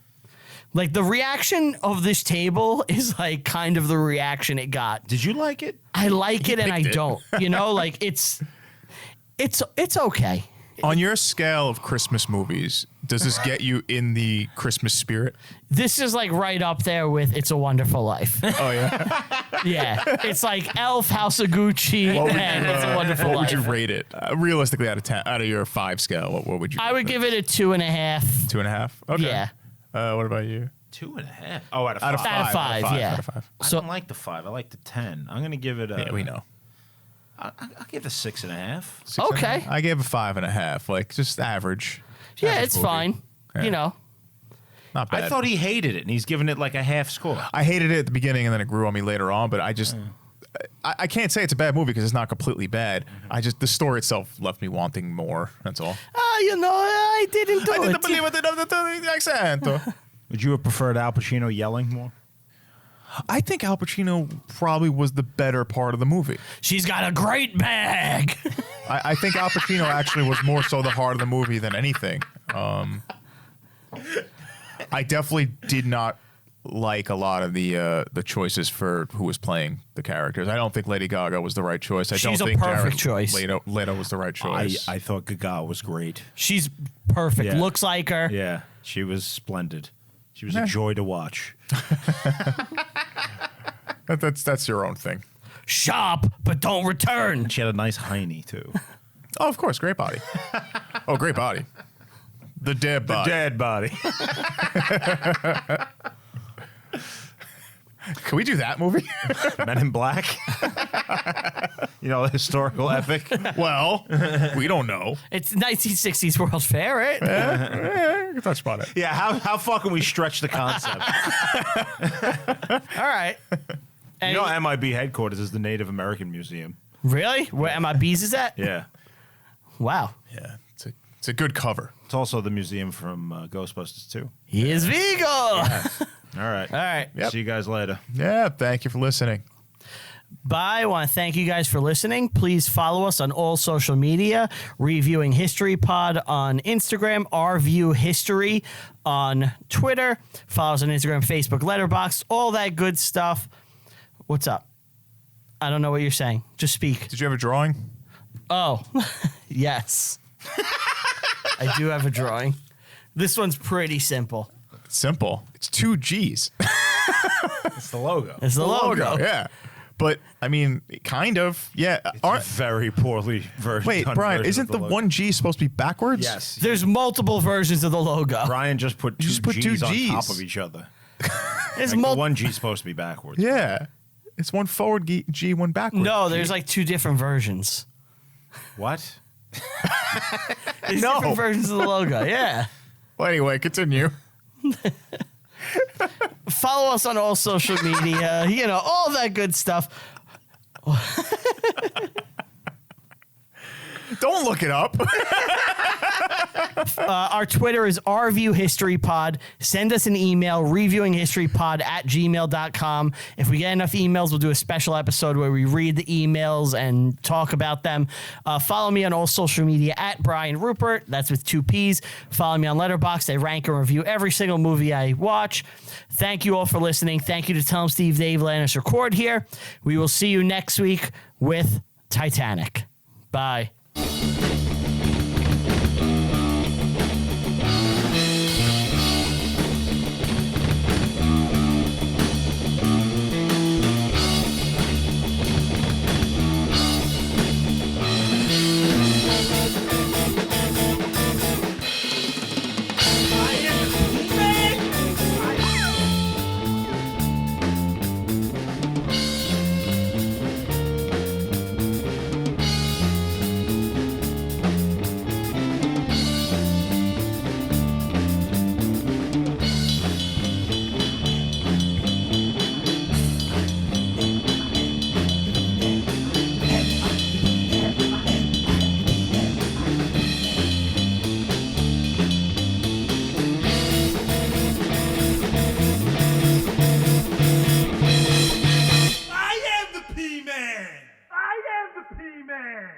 Like, the reaction of this table is, like, kind of the reaction it got. Did you like it? I like it and I picked it. don't. You know, like, it's okay. On your scale of Christmas movies, does this get you in the Christmas spirit? This is, like, right up there with It's a Wonderful Life. Oh, yeah? Yeah. It's like Elf, House of Gucci, and It's a Wonderful What Life. would you rate it? Realistically, out of 10, out of your 5 scale, what would you I would give it a 2.5. 2.5? Okay. Yeah. What about you? 2.5. Oh, out of 5. Out of 5. Out of 5, yeah. Out of 5. I don't like the 5. I like the 10. I'm going to give it a... Yeah, we know. I'll give it a 6.5. 6.5? Okay. I gave it 5.5. Like, just average. Yeah, Average it's movie. fine. Yeah. You know. Not bad. I thought he hated it, and he's giving it like a half score. I hated it at the beginning, and then it grew on me later on. But I just, I can't say it's a bad movie because it's not completely bad. I just, the story itself left me wanting more. That's all. You know, I didn't do I it. didn't believe it. The accent. Would you have preferred Al Pacino yelling more? I think Al Pacino probably was the better part of the movie. She's got a great bag. I think Al Pacino actually was more so the heart of the movie than anything. I definitely did not like a lot of the choices for who was playing the characters. I don't think Lady Gaga was the right choice. I She's don't a think perfect choice. Leto was the right choice. I thought Gaga was great. She's perfect. Yeah. Looks like her. Yeah, she was splendid. She was Yeah. a joy to watch. That's your own thing. Shop, but don't return. She had a nice hiney, too. Oh, of course, great body. Oh, great body. The dead body. Dead body. Can we do that movie? Men in Black. You know, the historical epic. Well, we don't know. It's 1960s World's Fair, right? We can touch upon it. Yeah, how far can we stretch the concept? All right. You know, MIB headquarters is the Native American Museum. Really? Where MIB's is at? Yeah. Wow. Yeah, it's a good cover. It's also the museum from Ghostbusters 2. He is Vigo. All right. All right. Yep. See you guys later. Yeah, thank you for listening. Bye. I want to thank you guys for listening. Please follow us on all social media. Reviewing History Pod on Instagram. Our View History on Twitter. Follow us on Instagram, Facebook, Letterboxd, all that good stuff. What's up? I don't know what you're saying. Just speak. Did you have a drawing? Oh, yes. I do have a drawing. This one's pretty simple. Simple. It's 2 G's. It's the logo. It's the logo. Yeah. But, I mean, kind of. Yeah. Aren't very poorly version. Wait, Brian, isn't the logo. 1 G supposed to be backwards? Yes. There's multiple versions of the logo. Brian just put two just put two G's on Gs. top of each other. There's Like the mul- one G's supposed to be backwards. Yeah. It's one forward G, one backward. No, G. there's like 2 different versions. What? There's No. different versions of the logo. Yeah. Well, anyway, continue. Follow us on all social media. You know, all that good stuff. Don't look it up. Our Twitter is RViewHistoryPod. Send us an email, reviewinghistorypod@gmail.com. If we get enough emails, we'll do a special episode where we read the emails and talk about them. Follow me on all social media at Brian Rupert. That's with 2 P's. Follow me on Letterboxd. I rank and review every single movie I watch. Thank you all for listening. Thank you to Tell 'em Steve, Dave, Lannis, Record here. We will see you next week with Titanic. Bye. I am the P-Man! I am the P-Man!